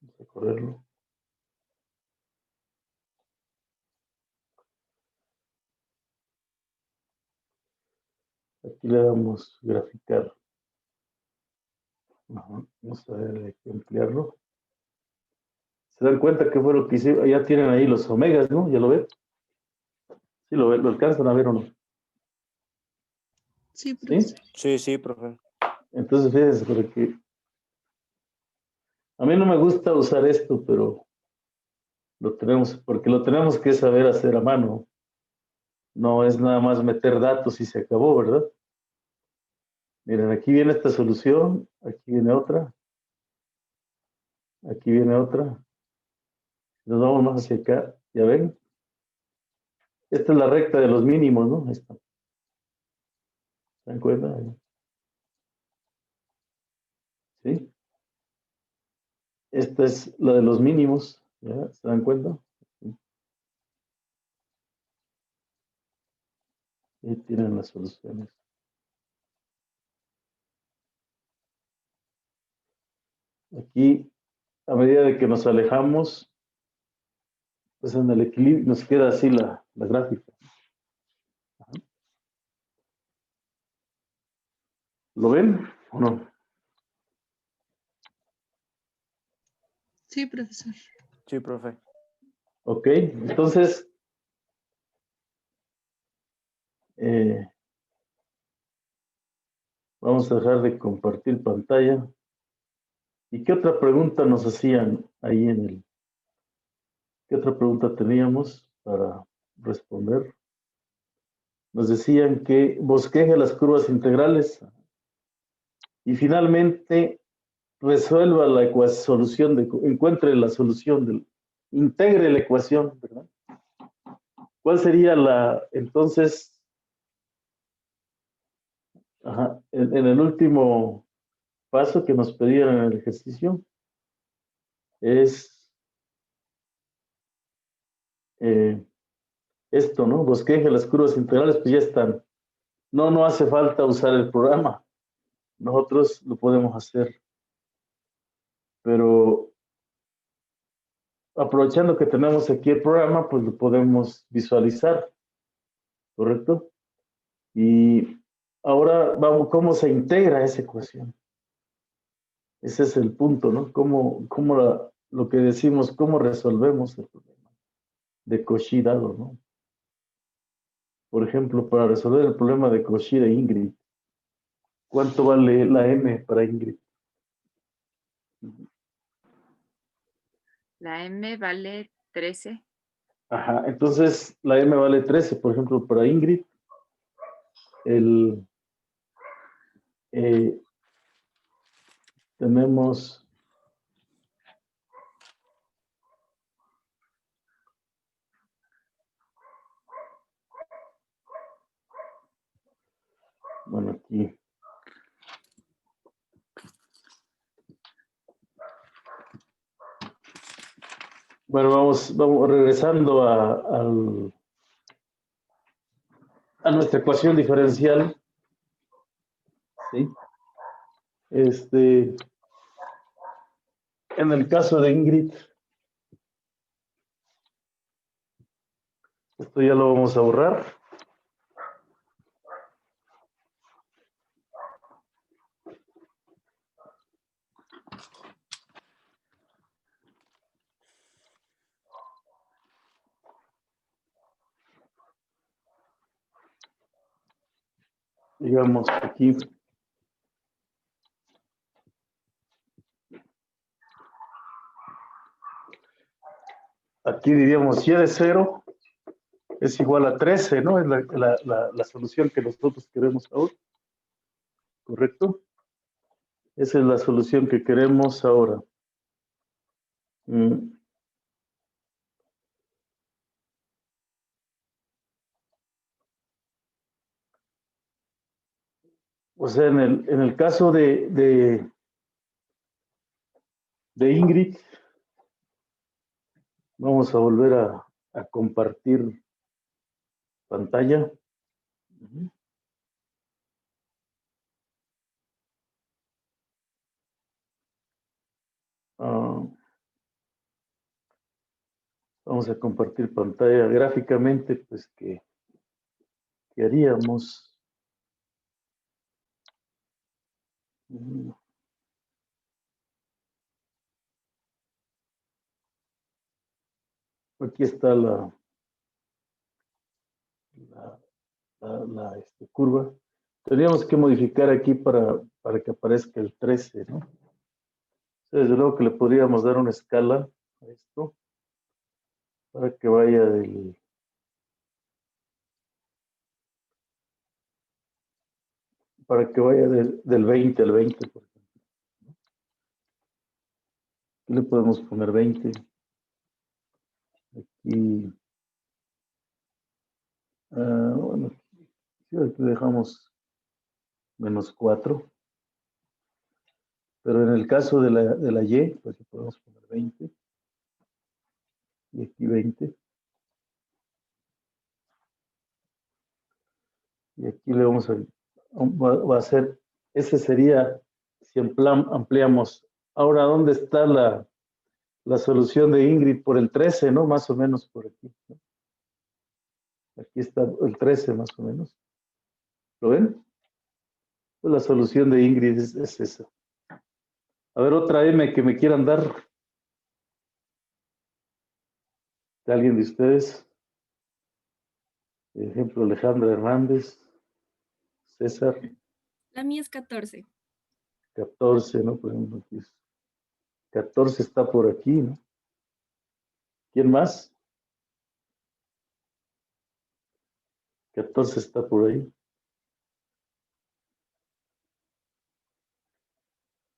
Vamos a correrlo. Aquí le damos graficar. Ajá. Vamos a ver, hay que ampliarlo. ¿Se dan cuenta qué fue lo que hice? Ya tienen ahí los omegas, ¿no? ¿Ya lo ven? ¿Sí lo ven? ¿Lo alcanzan a ver o no? Sí, profesor. Sí, sí, profe. Entonces, fíjense, porque a mí no me gusta usar esto, pero lo tenemos, porque lo tenemos que saber hacer a mano. No es nada más meter datos y se acabó, ¿verdad? Miren, aquí viene esta solución, aquí viene otra, aquí viene otra. Nos vamos más hacia acá, ¿ya ven? Esta es la recta de los mínimos, ¿no? Esta. ¿Se dan cuenta? ¿Sí? Esta es la de los mínimos, ¿ya? ¿Se dan cuenta? Ahí tienen las soluciones. Aquí, a medida de que nos alejamos, pues en el equilibrio nos queda así la gráfica. Ajá. ¿Lo ven o no? Sí, profesor. Sí, profe. Ok, entonces, vamos a dejar de compartir pantalla. ¿Y qué otra pregunta nos hacían ahí en el... ¿Qué otra pregunta teníamos para responder? Nos decían que bosqueje las curvas integrales y finalmente resuelva la solución, encuentre la solución, integre la ecuación, ¿verdad? ¿Cuál sería entonces, en el último paso que nos pedían en el ejercicio? Es esto, ¿no? Bosqueje las curvas integrales, pues ya están. No hace falta usar el programa. Nosotros lo podemos hacer. Pero aprovechando que tenemos aquí el programa, pues lo podemos visualizar, ¿correcto? Y ahora vamos, ¿cómo se integra esa ecuación? Ese es el punto, ¿no? Lo que decimos, ¿cómo resolvemos el problema de Cauchy dado, ¿no? Por ejemplo, para resolver el problema de Cauchy de Ingrid, ¿cuánto vale la m para Ingrid? La m vale 13. Ajá, entonces la m vale 13, por ejemplo, para Ingrid. Tenemos... Bueno, aquí. Bueno, vamos regresando a nuestra ecuación diferencial. ¿Sí? En el caso de Ingrid, esto ya lo vamos a borrar. Digamos aquí. Aquí diríamos y de 0 es igual a 13, ¿no? Es la solución que nosotros queremos ahora. ¿Correcto? Esa es la solución que queremos ahora. O sea, en el caso de Ingrid, vamos a volver a compartir pantalla. Vamos a compartir pantalla gráficamente, pues, ¿qué haríamos? Aquí está la curva. Tendríamos que modificar aquí para que aparezca el 13, ¿no? Desde luego que le podríamos dar una escala a esto para que vaya del 20 al 20, por ejemplo. Aquí le podemos poner 20. Aquí, bueno, aquí dejamos -4. Pero en el caso de la Y, pues aquí podemos poner 20. Y aquí 20. Y aquí le vamos va a ser, ese sería, si ampliamos. Ahora, ¿dónde está la solución de Ingrid? Por el 13, ¿no? Más o menos por aquí, ¿no? Aquí está el 13, más o menos. ¿Lo ven? Pues la solución de Ingrid es esa. A ver, otra M que me quieran dar. ¿De alguien de ustedes? Por ejemplo, Alejandra Hernández. César. La mía es 14. 14, ¿no? Por ejemplo, aquí 14 está por aquí, ¿no? ¿Quién más? 14 está por ahí.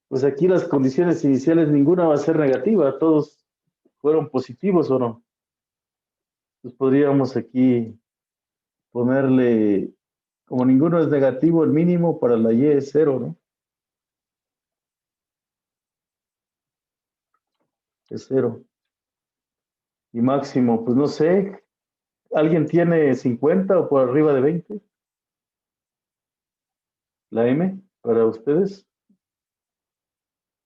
Pues aquí las condiciones iniciales, ninguna va a ser negativa, todos fueron positivos o no. Pues podríamos aquí ponerle, como ninguno es negativo, el mínimo para la Y es 0, ¿no? Es 0. Y máximo, pues no sé, ¿alguien tiene 50 o por arriba de 20? La M para ustedes.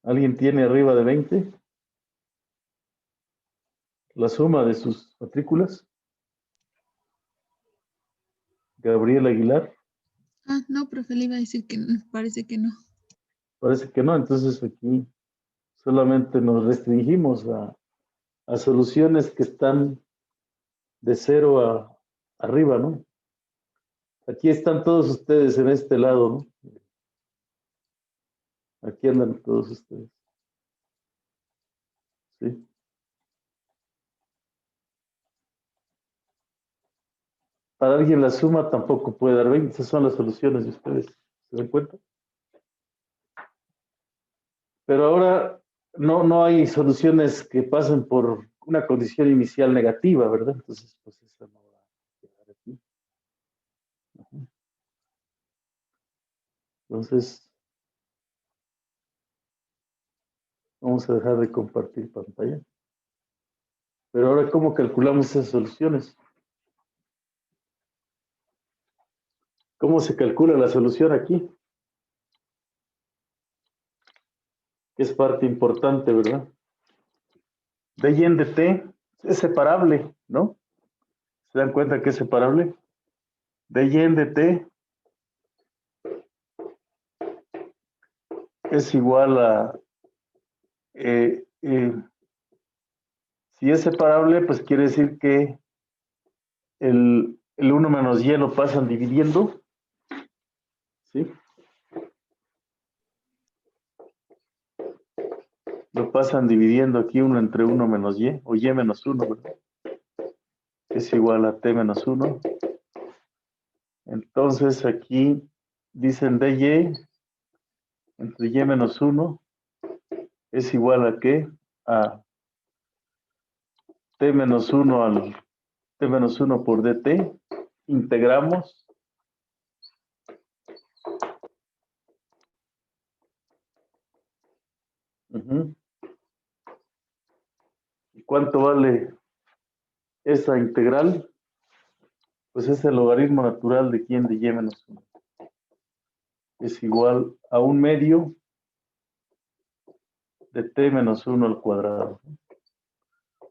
¿Alguien tiene arriba de 20? La suma de sus matrículas. Gabriel Aguilar. No, profe, le iba a decir que parece que no. Parece que no, entonces aquí solamente nos restringimos a soluciones que están de 0 a arriba, ¿no? Aquí están todos ustedes en este lado, ¿no? Aquí andan todos ustedes. ¿Sí? Para alguien la suma tampoco puede dar 20, esas son las soluciones de ustedes, ¿se dan cuenta? Pero ahora no hay soluciones que pasen por una condición inicial negativa, ¿verdad? Entonces, pues esa no va a quedar aquí. Entonces, vamos a dejar de compartir pantalla. Pero ahora, ¿cómo calculamos esas soluciones? ¿Cómo se calcula la solución aquí? Que es parte importante, ¿verdad? De y en de t es separable, ¿no? ¿Se dan cuenta que es separable? De y en de t es igual a... si es separable, pues quiere decir que el 1 menos y lo pasan dividiendo, ¿sí? Lo pasan dividiendo aquí 1 entre 1 menos y, o y menos 1, ¿verdad? Es igual a t menos 1. Entonces aquí dicen dy entre y menos 1 es igual a ¿qué? A t menos 1 al t menos 1 por dt. Integramos. ¿Y cuánto vale esa integral? Pues es el logaritmo natural de quién, de y menos 1. Es igual a 1/2 de t menos 1 al cuadrado,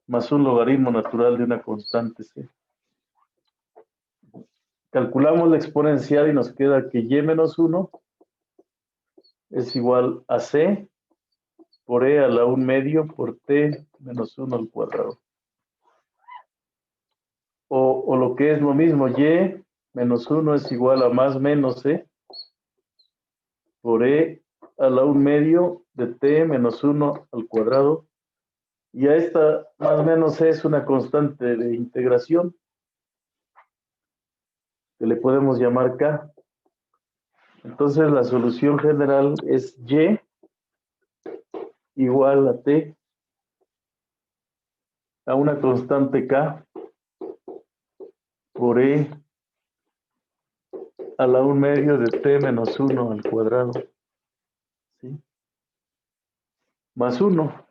más un logaritmo natural de una constante c. Calculamos la exponencial y nos queda que y menos 1 es igual a c por e a la 1/2 por t menos 1 al cuadrado. O lo que es lo mismo, y menos 1 es igual a más menos c por e a la 1/2 de t menos 1 al cuadrado. Y a esta más menos c es una constante de integración que le podemos llamar k. Entonces la solución general es y igual a t a una constante k por e a la 1/2 de t menos 1 al cuadrado, ¿sí? Más 1.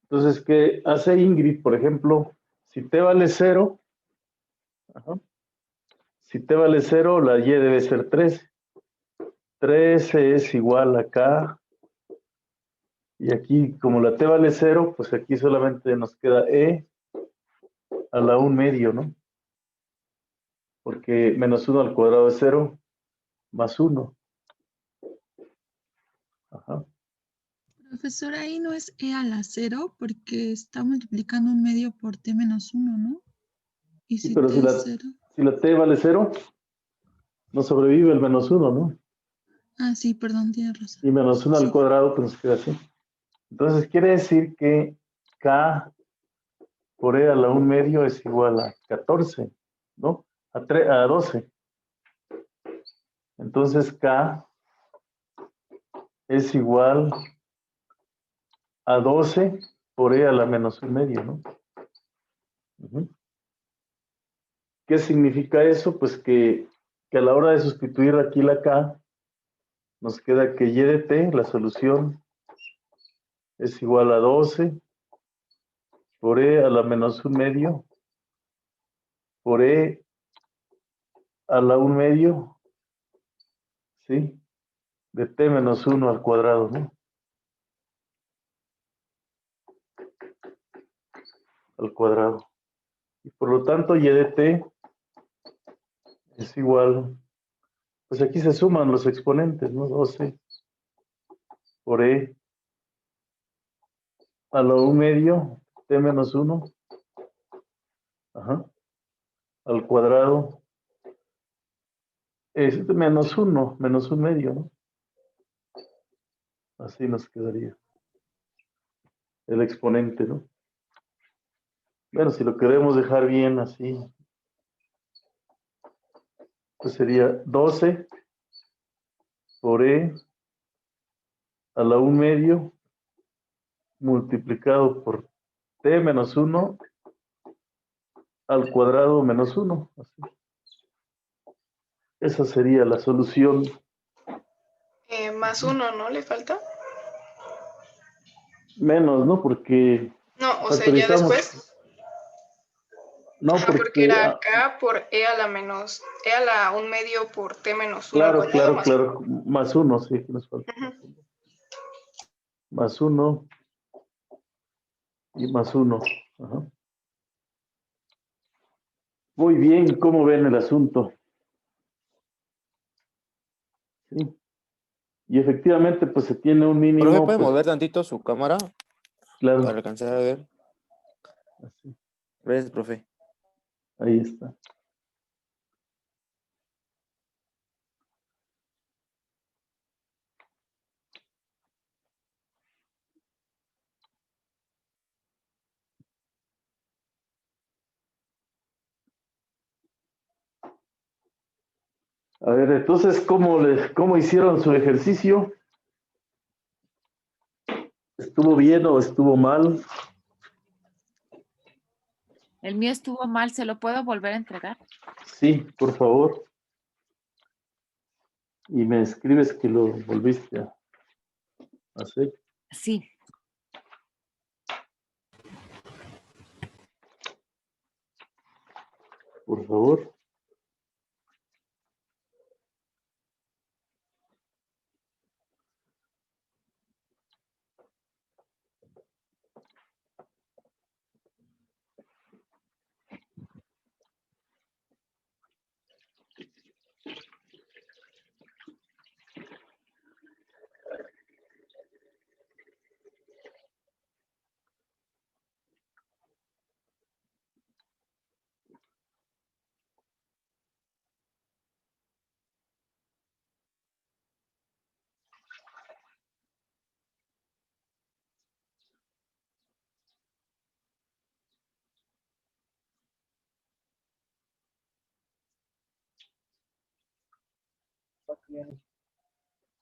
Entonces, ¿qué hace Ingrid? Por ejemplo, si t vale 0, si t vale 0, la y debe ser 13. 13 es igual a k. Y aquí, como la t vale 0, pues aquí solamente nos queda e a la 1/2, ¿no? Porque menos 1 al cuadrado es 0, más 1. Ajá. Profesor, ahí no es e a la 0 porque está multiplicando 1/2 por t menos 1, ¿no? Y Sí, si pero t es 0. si la t vale 0, no sobrevive el menos 1, ¿no? Ah, sí, perdón, tiene razón. Y menos 1 al Sí. cuadrado, pues nos queda así. Entonces quiere decir que k por e a la 1/2 es igual a 14, ¿no? A 12. Entonces k es igual a 12 por e a la menos 1/2, ¿no? ¿Qué significa eso? Pues que a la hora de sustituir aquí la k, nos queda que y de t, la solución, es igual a 12 por e a la menos 1/2 por e a la 1/2, ¿sí? De t menos 1 al cuadrado, ¿no? Al cuadrado. Y por lo tanto, y de t es igual, pues aquí se suman los exponentes, ¿no? 12 por e a la 1/2, t menos 1, al cuadrado, es menos 1, menos 1/2, ¿no? Así nos quedaría el exponente, ¿no? Bueno, si lo queremos dejar bien así, pues sería 12 por e a la 1/2 multiplicado por t menos 1 al cuadrado menos 1. Así. Esa sería la solución. Más 1, ¿no? ¿Le falta? Menos, ¿no? Porque No, o sea, ya factorizamos. después. No, Ajá, porque porque, era k por e a la menos, e a la 1/2 por t menos 1 al claro, cuadrado claro, más claro, más 1, sí, que nos falta. Ujú. Más 1 y más 1. Ajá. Muy bien, ¿cómo ven el asunto? Sí. Y efectivamente, pues se tiene un Profe, mínimo, ¿puede pues, mover tantito su cámara claro, para alcanzar a ver? así, Gracias, profe. ahí está. A ver, entonces, ¿cómo hicieron su ejercicio? ¿Estuvo bien o estuvo mal? El mío estuvo mal, ¿se lo puedo volver a entregar? Sí, por favor. Y me escribes que lo volviste a hacer. Sí. Por favor.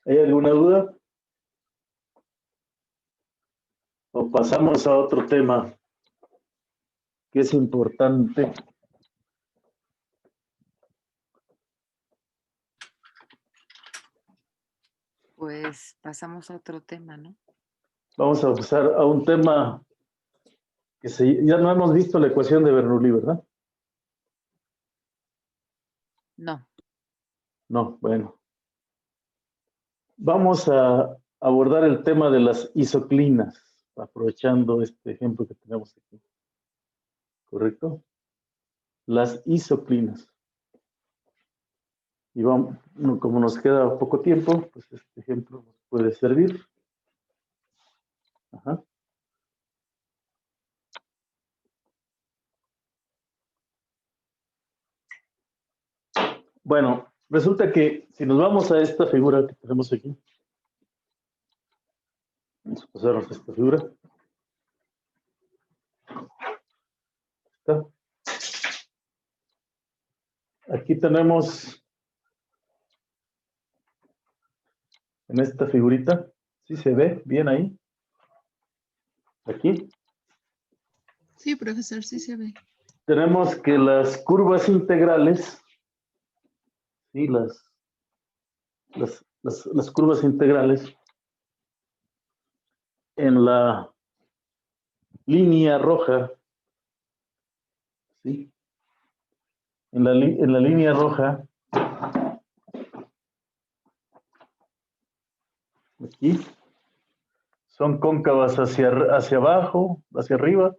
¿Hay alguna duda? O pasamos a otro tema que es importante. Pues pasamos a otro tema, ¿no? Vamos a pasar a un tema que ya no hemos visto la ecuación de Bernoulli, ¿verdad? No. No, bueno. Vamos a abordar el tema de las isoclinas, aprovechando este ejemplo que tenemos aquí. ¿Correcto? Las isoclinas. Y vamos, como nos queda poco tiempo, pues este ejemplo nos puede servir. Ajá. Bueno, resulta que si nos vamos a esta figura que tenemos aquí, vamos a pasarnos a esta figura. ¿Está? Aquí tenemos en esta figurita, ¿sí se ve bien ahí? Aquí. Sí, profesor, sí se ve. Tenemos que las curvas integrales, ¿sí? Las curvas integrales en la línea roja, ¿sí? En la línea roja, aquí, son cóncavas hacia abajo, hacia arriba,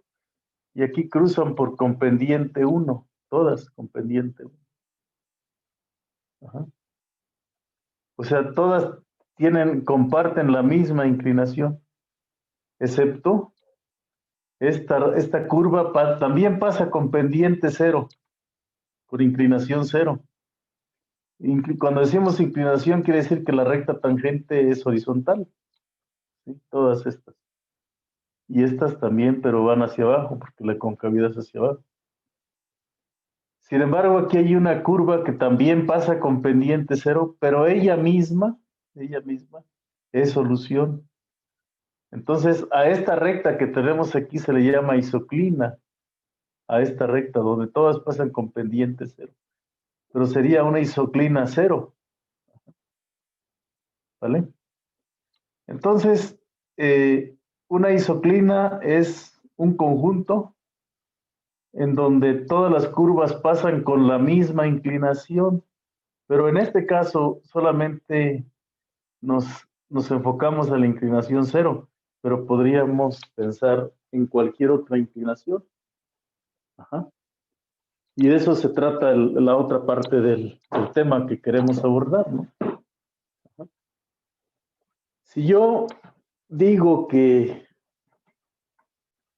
y aquí cruzan por con pendiente 1, todas con pendiente 1. Ajá. O sea, todas comparten la misma inclinación, excepto esta curva también pasa con pendiente 0, por inclinación 0. Cuando decimos inclinación, quiere decir que la recta tangente es horizontal, ¿sí? Todas estas. Y estas también, pero van hacia abajo, porque la concavidad es hacia abajo. Sin embargo, aquí hay una curva que también pasa con pendiente 0, pero ella misma es solución. Entonces, a esta recta que tenemos aquí se le llama isoclina, a esta recta donde todas pasan con pendiente 0. Pero sería una isoclina 0. ¿Vale? Entonces, una isoclina es un conjunto en donde todas las curvas pasan con la misma inclinación, pero en este caso solamente nos enfocamos a la inclinación 0, pero podríamos pensar en cualquier otra inclinación. Ajá. Y de eso se trata la otra parte del tema que queremos abordar, ¿no? Ajá. Si yo digo que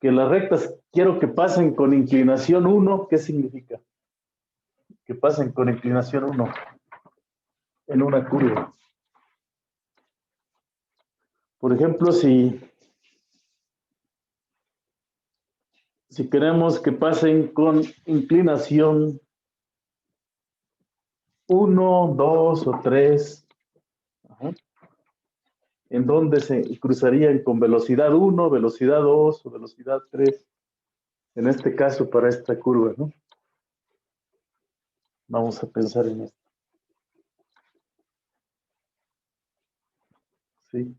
las rectas quiero que pasen con inclinación 1, ¿qué significa? Que pasen con inclinación 1 en una curva. Por ejemplo, si queremos que pasen con inclinación 1, 2 o 3. Ajá. En donde se cruzarían con velocidad 1, velocidad 2 o velocidad 3. En este caso, para esta curva, ¿no? Vamos a pensar en esto. ¿Sí?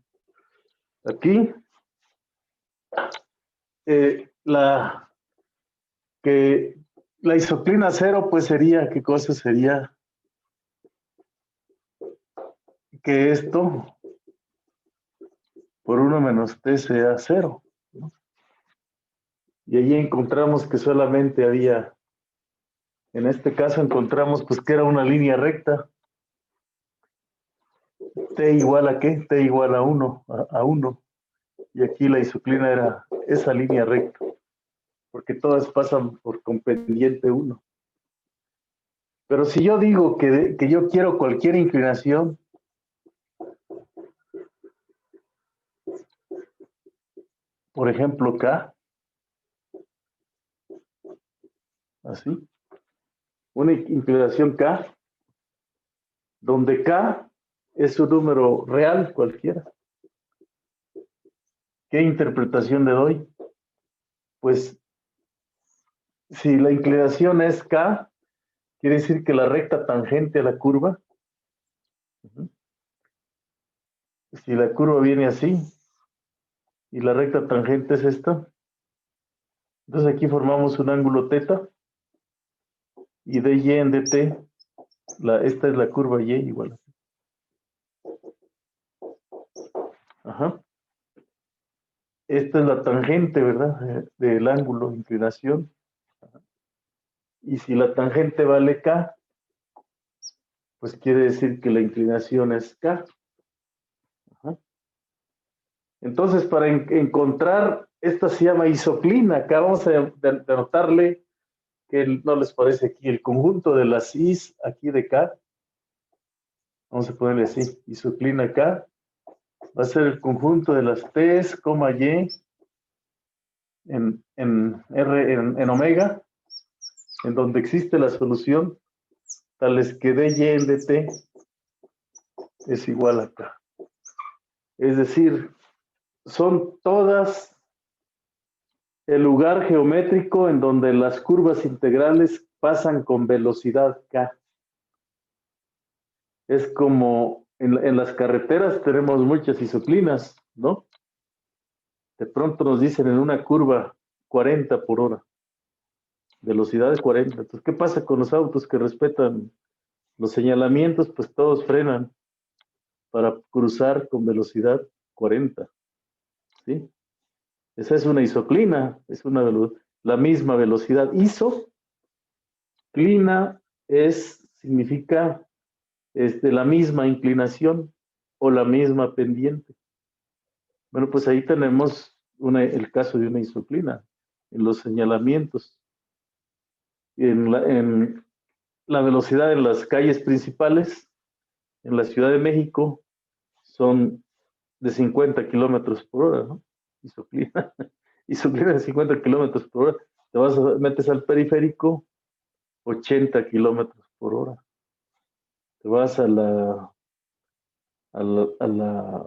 Aquí, la isoclina 0, pues sería, ¿qué cosa sería? Que esto por 1 menos t sea 0, ¿no? Y allí encontramos que solamente había, en este caso encontramos pues que era una línea recta. T igual a ¿qué? T igual a 1, a 1. Y aquí la isoclina era esa línea recta, porque todas pasan por con pendiente 1. Pero si yo digo que yo quiero cualquier inclinación, por ejemplo K, así, una inclinación K, donde K es un número real cualquiera. ¿Qué interpretación le doy? Pues si la inclinación es K, quiere decir que la recta tangente a la curva, si la curva viene así, y la recta tangente es esta, entonces aquí formamos un ángulo θ, y dy en dt, esta es la curva y igual. Ajá. Esta es la tangente, ¿verdad? Del ángulo de inclinación. Y si la tangente vale K, pues quiere decir que la inclinación es K. Ajá. Entonces, para encontrar, esta se llama isoclina. Acá vamos a denotarle que no les parece aquí el conjunto de las Is aquí de K. Vamos a ponerle así, isoclina K. Va a ser el conjunto de las T's, Y en omega, en donde existe la solución, tales que dy en dt es igual a K. Es decir, son todas el lugar geométrico en donde las curvas integrales pasan con velocidad K. Es como en las carreteras tenemos muchas isoclinas, ¿no? De pronto nos dicen en una curva 40 por hora, velocidad de 40. Entonces, ¿qué pasa con los autos que respetan los señalamientos? Pues todos frenan para cruzar con velocidad 40, ¿sí? Esa es una isoclina, es la misma velocidad. Isoclina significa la misma inclinación o la misma pendiente. Bueno, pues ahí tenemos el caso de una isoclina en los señalamientos. En la velocidad en las calles principales en la Ciudad de México son de 50 kilómetros por hora, ¿no? Isoclina de 50 kilómetros por hora. Metes al periférico, 80 kilómetros por hora. Te vas a la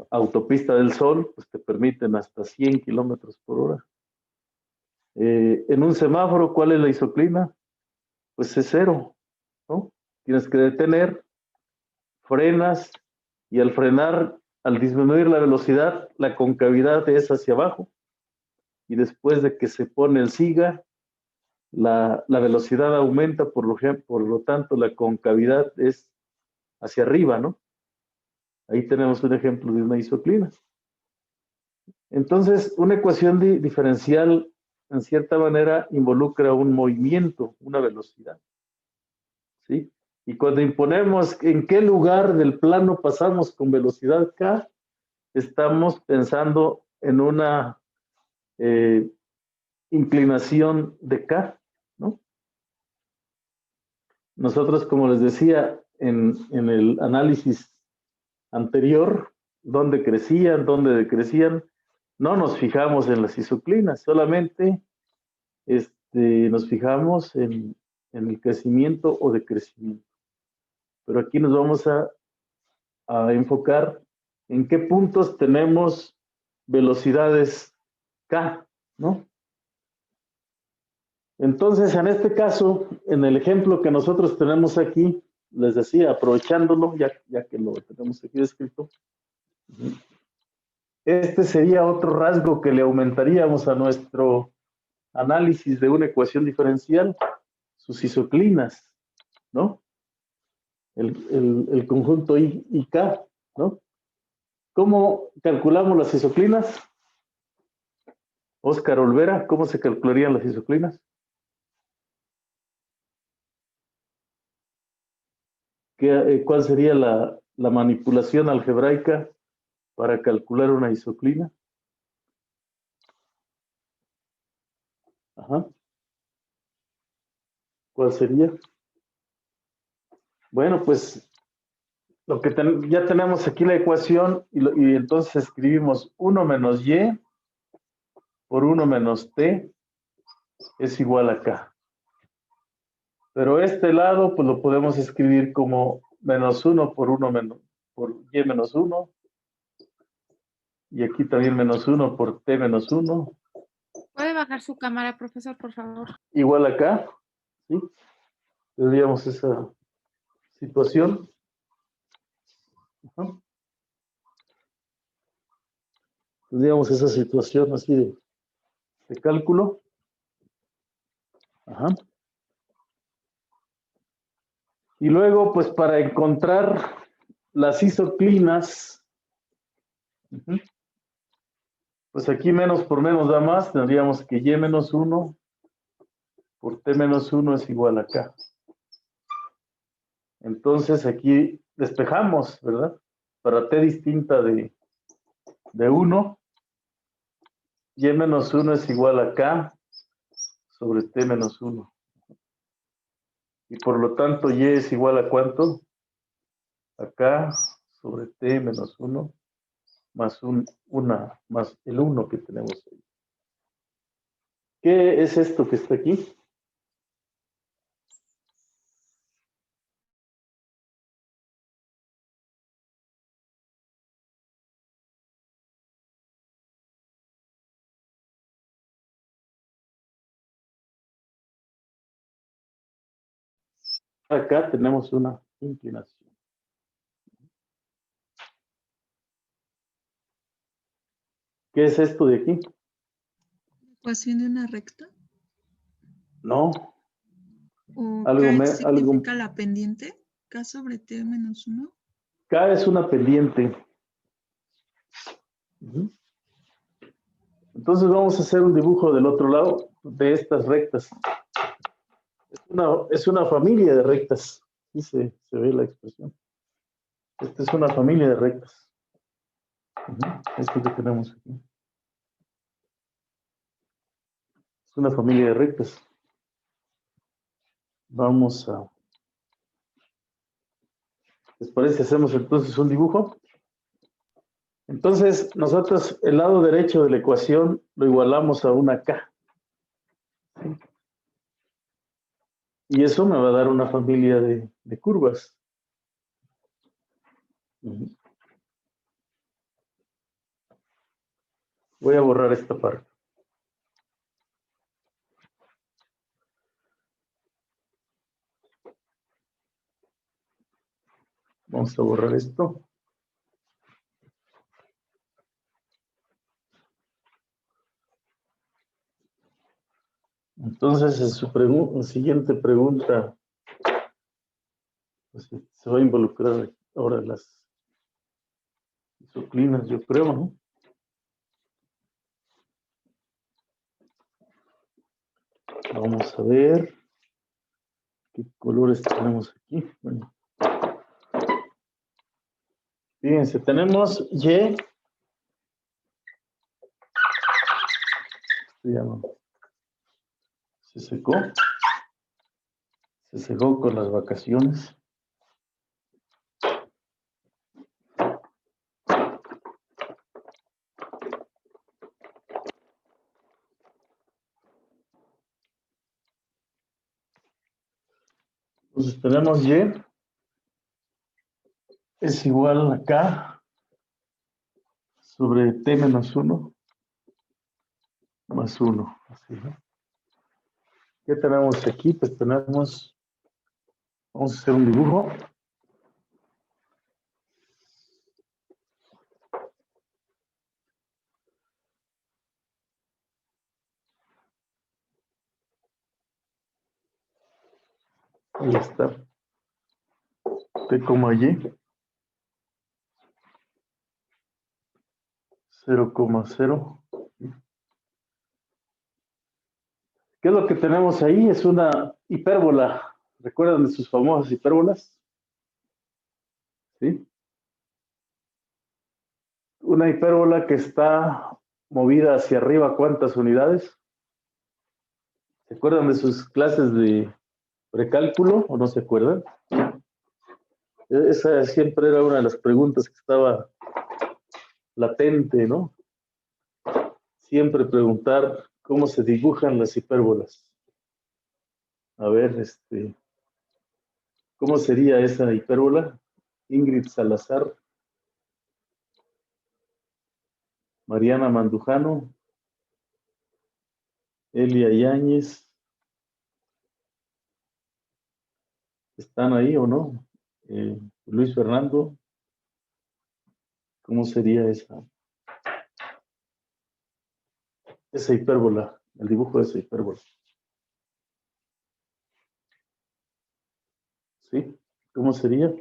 autopista del Sol, pues te permiten hasta 100 kilómetros por hora. En un semáforo, ¿cuál es la isoclina? Pues es 0, ¿no? Tienes que detener, frenas, y al frenar, al disminuir la velocidad, la concavidad es hacia abajo, y después de que se pone el siga, la velocidad aumenta, por lo tanto la concavidad es hacia arriba, ¿no? Ahí tenemos un ejemplo de una isoclina. Entonces, una ecuación diferencial, en cierta manera, involucra un movimiento, una velocidad, ¿sí? Y cuando imponemos en qué lugar del plano pasamos con velocidad K, estamos pensando en una inclinación de K, ¿no? Nosotros, como les decía en el análisis anterior, dónde crecían, dónde decrecían, no nos fijamos en las isoclinas, solamente nos fijamos en el crecimiento o decrecimiento. pero aquí nos vamos a enfocar en qué puntos tenemos velocidades K, ¿no? Entonces, en este caso, en el ejemplo que nosotros tenemos aquí, les decía, aprovechándolo, ya que lo tenemos aquí descrito, este sería otro rasgo que le aumentaríamos a nuestro análisis de una ecuación diferencial, sus isoclinas, ¿no? El conjunto I y K, ¿no? ¿Cómo calculamos las isoclinas? Óscar Olvera, ¿cómo se calcularían las isoclinas? ¿Cuál sería la manipulación algebraica para calcular una isoclina? Ajá. ¿Cuál sería? Bueno, pues lo que ya tenemos aquí la ecuación y entonces escribimos 1 menos y por 1 menos t es igual a k. Pero este lado pues lo podemos escribir como menos 1 por 1 menos por y menos 1. Y aquí también menos 1 por t menos 1. ¿Puede bajar su cámara, profesor, por favor? Igual a k. ¿Sí? Tendríamos esa situación. Ajá. Tendríamos esa situación así de cálculo. Ajá. Y luego, pues para encontrar las isoclinas, pues aquí menos por menos da más, tendríamos que y menos 1 por t menos 1 es igual a k. Entonces aquí despejamos, ¿verdad? Para t distinta de 1, y menos 1 es igual a k sobre t menos 1. Y por lo tanto y es igual a ¿cuánto? A k sobre t menos 1 más más el 1 que tenemos ahí. ¿Qué es esto que está aquí? Acá tenemos una inclinación. ¿Qué es esto de aquí? ¿Ecuación de una recta? No, ¿O algo, K algo. significa la pendiente? K sobre T menos 1. K es una pendiente. Entonces vamos a hacer un dibujo del otro lado de estas rectas. Es una familia de rectas. Sí se ve la expresión. Esta es una familia de rectas. Esto que tenemos aquí. Es una familia de rectas. Vamos a... ¿Les parece? Hacemos entonces un dibujo. Entonces, nosotros el lado derecho de la ecuación lo igualamos a una K. ¿Sí? Y eso me va a dar una familia de curvas. Voy a borrar esta parte. Vamos a borrar esto. Entonces, en su siguiente pregunta, pues, se va a involucrar ahora las isoclinas, yo creo, ¿no? Vamos a ver qué colores tenemos aquí. Bueno. Fíjense, tenemos Y. Se secó. Se secó con las vacaciones. Entonces tenemos Y es igual a K sobre T menos 1 más 1. Así, ¿no? ¿Qué tenemos aquí? Pues tenemos, vamos a hacer un dibujo. Ahí está. T, Y. 0,0. ¿Qué es lo que tenemos ahí? Es una hipérbola. ¿Recuerdan de sus famosas hipérbolas? ¿Sí? Una hipérbola que está movida hacia arriba, ¿cuántas unidades? ¿Se acuerdan de sus clases de precálculo o no se acuerdan? Esa siempre era una de las preguntas que estaba latente, ¿no? Siempre preguntar cómo se dibujan las hipérbolas. A ver, ¿cómo sería esa hipérbola? Ingrid Salazar, Mariana Mandujano, Elia Yáñez, ¿están ahí o no? Luis Fernando, ¿cómo sería esa hipérbola, el dibujo de esa hipérbola? ¿Sí? ¿Cómo sería?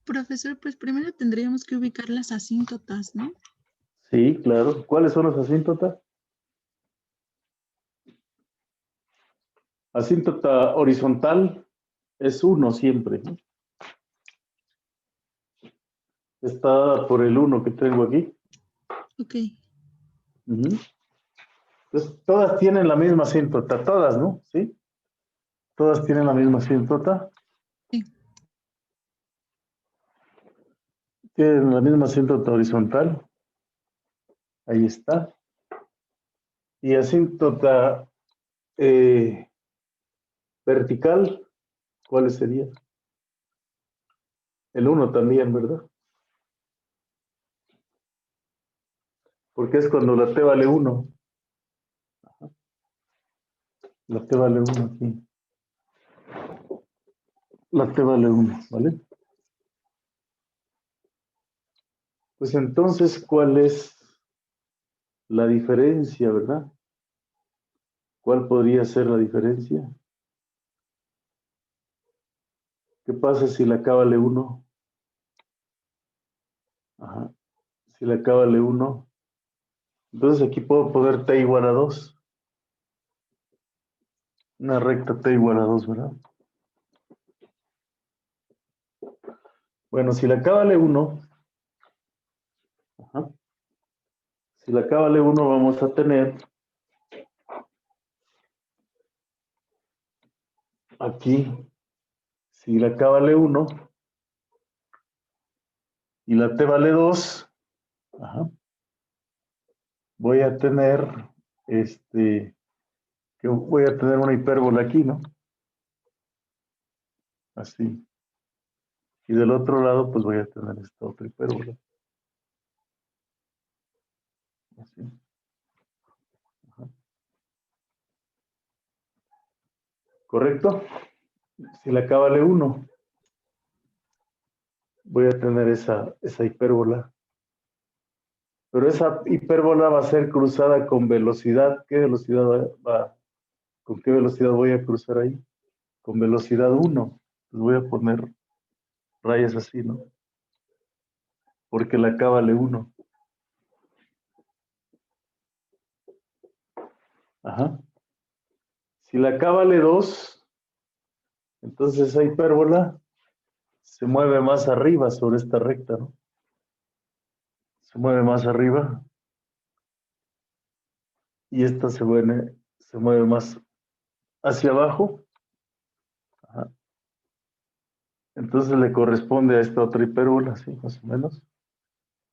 Profesor, pues primero tendríamos que ubicar las asíntotas, ¿no? Sí, claro. ¿Cuáles son las asíntotas? Asíntota horizontal es 1 siempre, ¿no? Está dada por el 1 que tengo aquí. Ok. Entonces, todas tienen la misma asíntota, todas, ¿no? ¿Sí? Todas tienen la misma asíntota. Sí. Tienen la misma asíntota horizontal. Ahí está. Y asíntota vertical, ¿cuáles serían? El 1 también, ¿verdad? Porque es cuando la T vale 1. La T vale 1 aquí. La T vale 1, ¿vale? Pues entonces, ¿cuál es la diferencia, verdad? ¿Cuál podría ser la diferencia? ¿Qué pasa si la K vale 1? Ajá. Si la K vale 1, entonces aquí puedo poner T igual a 2. Una recta T igual a 2, ¿verdad? Bueno, si la K vale 1, ajá, si la K vale 1, vamos a tener aquí, si la K vale 1 y la T vale 2, ajá, voy a tener, que voy a tener una hipérbola aquí, ¿no? Así. Y del otro lado, pues voy a tener esta otra hipérbola. Así. Ajá. ¿Correcto? Si la K vale 1, voy a tener esa hipérbola. Pero esa hipérbola va a ser cruzada con velocidad. ¿Qué velocidad va? ¿Con qué velocidad voy a cruzar ahí? Con velocidad 1. Les voy a poner rayas así, ¿no? Porque la K vale 1. Ajá. Si la K vale 2, entonces esa hipérbola se mueve más arriba sobre esta recta, ¿no? Se mueve más arriba. Y esta se mueve más hacia abajo. Ajá. Entonces le corresponde a esta otra hipérbola, así más o menos.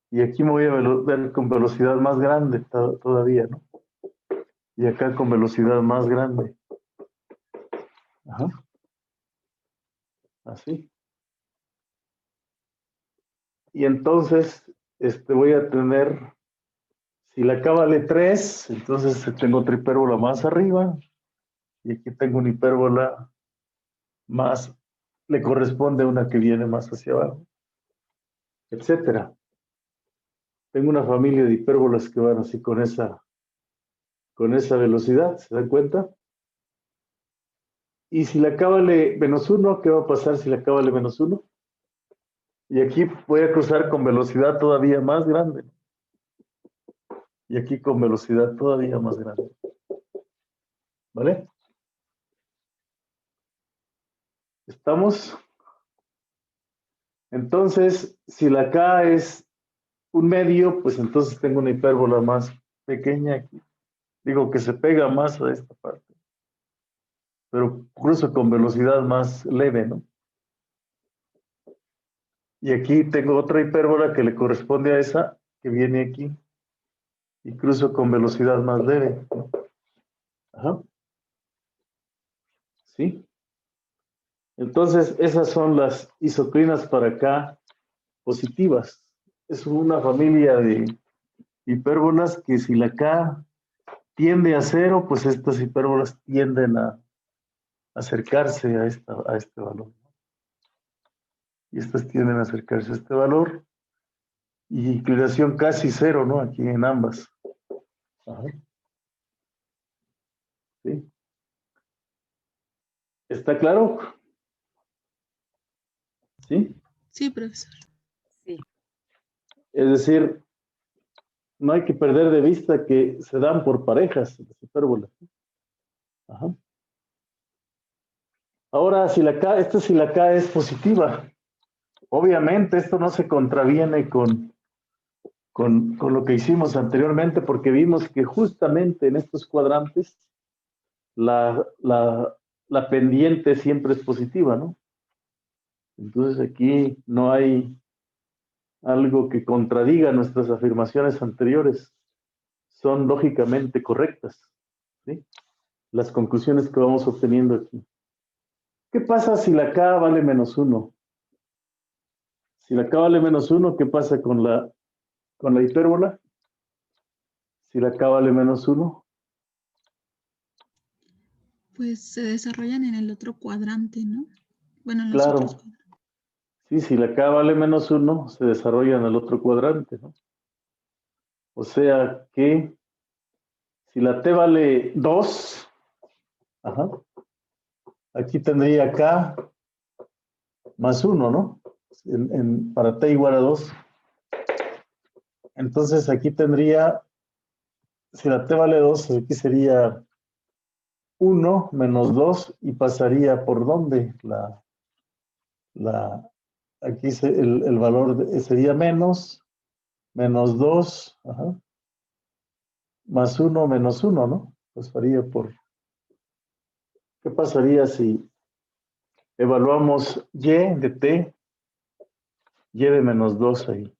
Y aquí me voy a ver con velocidad más grande todavía, ¿no? Y acá con velocidad más grande. Ajá. Así. Y entonces voy a tener, si la K vale 3, entonces tengo otra hipérbola más arriba. Y aquí tengo una hipérbola más, le corresponde una que viene más hacia abajo, etcétera. Tengo una familia de hipérbolas que van así con esa velocidad, ¿se dan cuenta? Y si la K vale -1, ¿qué va a pasar si la K vale -1? Y aquí voy a cruzar con velocidad todavía más grande. Y aquí con velocidad todavía más grande. ¿Vale? ¿Estamos? Entonces, si la K es un medio, pues entonces tengo una hipérbola más pequeña aquí. Digo que se pega más a esta parte. Pero cruzo con velocidad más leve, ¿no? Y aquí tengo otra hipérbola que le corresponde a esa, que viene aquí. Y cruzo con velocidad más leve, ¿no? Ajá. ¿Sí? Entonces, esas son las isoclinas para acá positivas. Es una familia de hipérbolas que si la K tiende a 0, pues estas hipérbolas tienden a acercarse a este valor. Y estas tienden a acercarse a este valor. Y inclinación casi 0, ¿no? Aquí en ambas. Ajá. ¿Sí? ¿Está claro? ¿Sí? Sí, profesor. Sí. Es decir, no hay que perder de vista que se dan por parejas las hipérbolas. Ajá. Ahora, si la K es positiva, obviamente esto no se contraviene con lo que hicimos anteriormente, porque vimos que justamente en estos cuadrantes la pendiente siempre es positiva, ¿no? Entonces aquí no hay algo que contradiga nuestras afirmaciones anteriores. Son lógicamente correctas, ¿sí? Las conclusiones que vamos obteniendo aquí. ¿Qué pasa si la K vale -1? Si la K vale -1, ¿qué pasa con la hipérbola? Si la K vale -1. Pues se desarrollan en el otro cuadrante, ¿no? Bueno, en los Claro. otros cuadrantes. Sí, si la K vale -1, se desarrolla en el otro cuadrante, ¿no? O sea que si la T vale 2, ajá, aquí tendría K más 1, ¿no? Para T igual a 2. Entonces aquí tendría, si la T vale 2, aquí sería 1 menos 2 y pasaría por dónde aquí el valor sería menos 2, ajá, más 1 menos 1, ¿no? Pasaría por, ¿qué pasaría si evaluamos y de t, y de -2 ahí?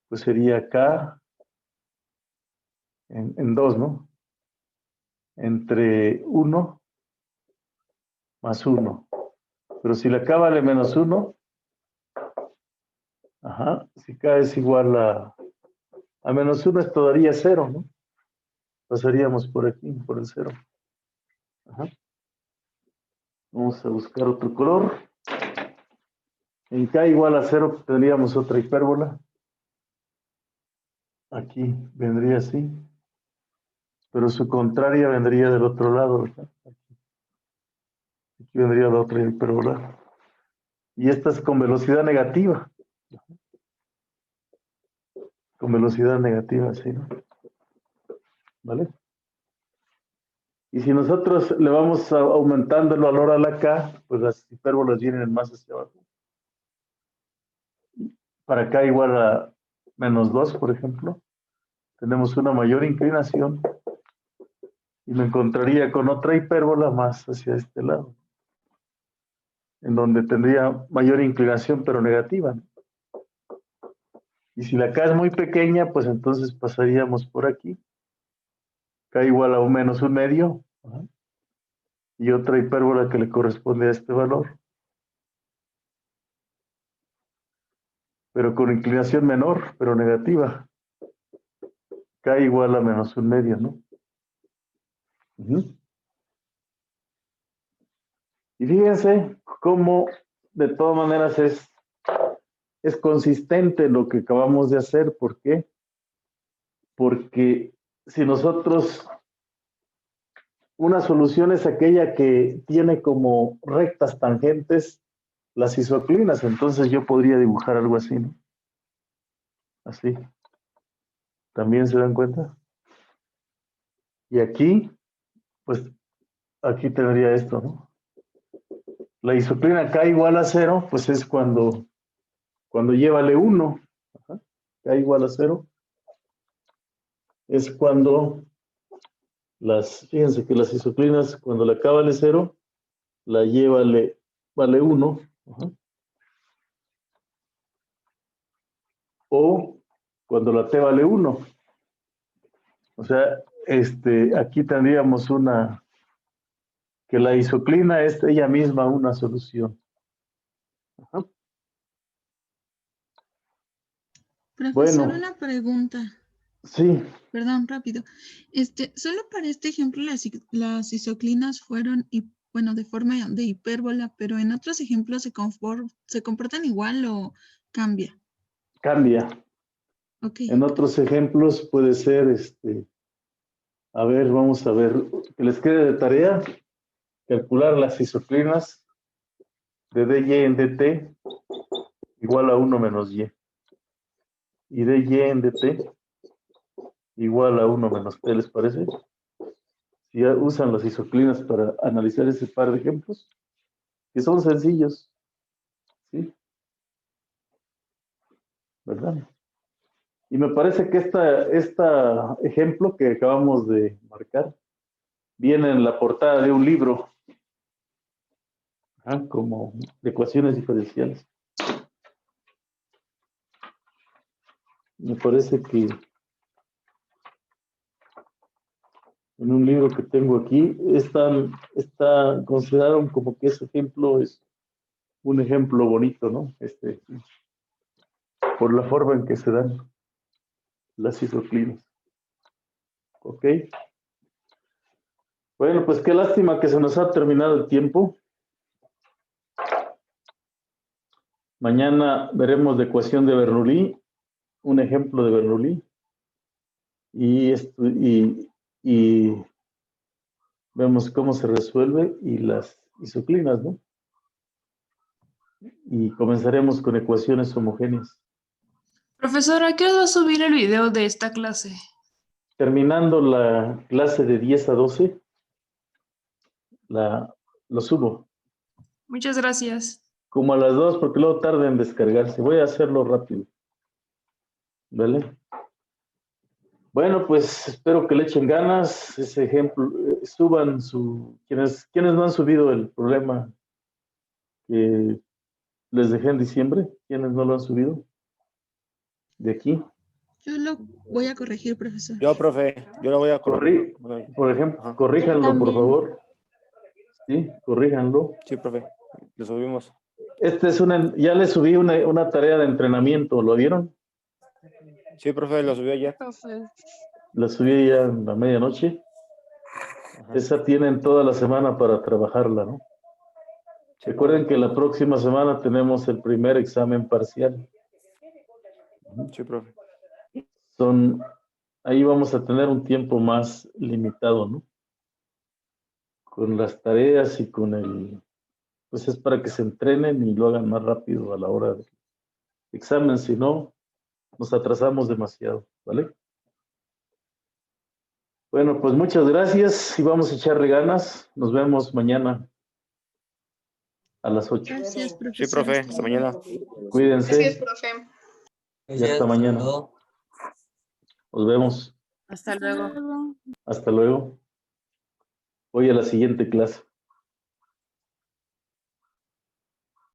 Pues sería k en 2, ¿no? Entre 1 más 1. Pero si la k vale -1, ajá, si k es igual a -1, esto daría 0, ¿no? Pasaríamos por aquí, por el 0. Ajá. Vamos a buscar otro color. En k igual a 0 tendríamos otra hipérbola. Aquí vendría así. Pero su contraria vendría del otro lado, ¿verdad? Aquí vendría la otra hipérbola. Y esta es con velocidad negativa. Con velocidad negativa, sí, ¿no? ¿Vale? Y si nosotros le vamos aumentando el valor a la K, pues las hipérbolas vienen más hacia abajo. Para K igual a -2, por ejemplo, tenemos una mayor inclinación y me encontraría con otra hipérbola más hacia este lado. en donde tendría mayor inclinación, pero negativa, ¿no? Y si la K es muy pequeña, pues entonces pasaríamos por aquí. K igual a un menos un medio. Ajá. Y otra hipérbola que le corresponde a este valor. Pero con inclinación menor, pero negativa. K igual a menos un medio, ¿no? Ujú. Y fíjense cómo de todas maneras es consistente lo que acabamos de hacer. ¿Por qué? Porque si nosotros, una solución es aquella que tiene como rectas tangentes las isoclinas, entonces yo podría dibujar algo así, ¿no? Así. ¿También se dan cuenta? Y aquí, pues, aquí tendría esto, ¿no? La isoclina K igual a 0, pues es cuando llévale 1. Ajá. K igual a 0. Es cuando fíjense que las isoclinas, cuando la K vale 0, la Y vale 1. Ajá. O cuando la T vale 1. O sea, aquí tendríamos que la isoclina es ella misma una solución. Ajá. Profesor, Bueno, una pregunta. sí, Perdón, rápido. Solo para este ejemplo las isoclinas fueron, bueno, de forma de hipérbola, pero en otros ejemplos se comportan igual o cambia. cambia. Ok. En otros ejemplos puede ser, a ver, vamos a ver, que les quede de tarea calcular las isoclinas de dy en dt igual a 1 menos y. Y dy en dt igual a 1 menos t, ¿les parece? Si ya usan las isoclinas para analizar ese par de ejemplos, que son sencillos, ¿sí? ¿Verdad? Y me parece que este ejemplo que acabamos de marcar viene en la portada de un libro, como de ecuaciones diferenciales. Me parece que en un libro que tengo aquí, consideraron como que ese ejemplo es un ejemplo bonito, ¿no? Por la forma en que se dan las isoclinas. ¿Ok? Bueno, pues qué lástima que se nos ha terminado el tiempo. Mañana veremos la ecuación de Bernoulli, un ejemplo de Bernoulli, y vemos cómo se resuelve y las isoclinas, ¿no? Y comenzaremos con ecuaciones homogéneas. Profesora, ¿a qué hora va a subir el video de esta clase? Terminando la clase de 10 a 12, lo subo. Muchas gracias. Como a las 2, porque luego tarda en descargarse. Voy a hacerlo rápido. ¿Vale? Bueno, pues espero que le echen ganas. Ese ejemplo, suban quienes no han subido el problema que les dejé en diciembre, quienes no lo han subido de aquí. Yo lo voy a corregir, profesor. Yo, profe, yo lo voy a corregir. Por ejemplo, Ajá. corríjanlo, por favor. Sí, corríjanlo. Sí, profe, lo subimos. Ya les subí una tarea de entrenamiento, ¿lo vieron? Sí, profe, lo subió ayer. La subí ya en la medianoche. Ajá. Esa tienen toda la semana para trabajarla, ¿no? Sí, Recuerden que la próxima semana tenemos el primer examen parcial. Sí, profe. Ahí vamos a tener un tiempo más limitado, ¿no? Con las tareas y pues es para que se entrenen y lo hagan más rápido a la hora del examen, si no, nos atrasamos demasiado, ¿vale? Bueno, pues muchas gracias y vamos a echarle ganas. Nos vemos mañana a las 8. Gracias, Sí, profesor. profe, hasta mañana. Cuídense. Gracias, profe. Y hasta mañana. Nos vemos. Hasta luego. Hasta luego. Voy a la siguiente clase.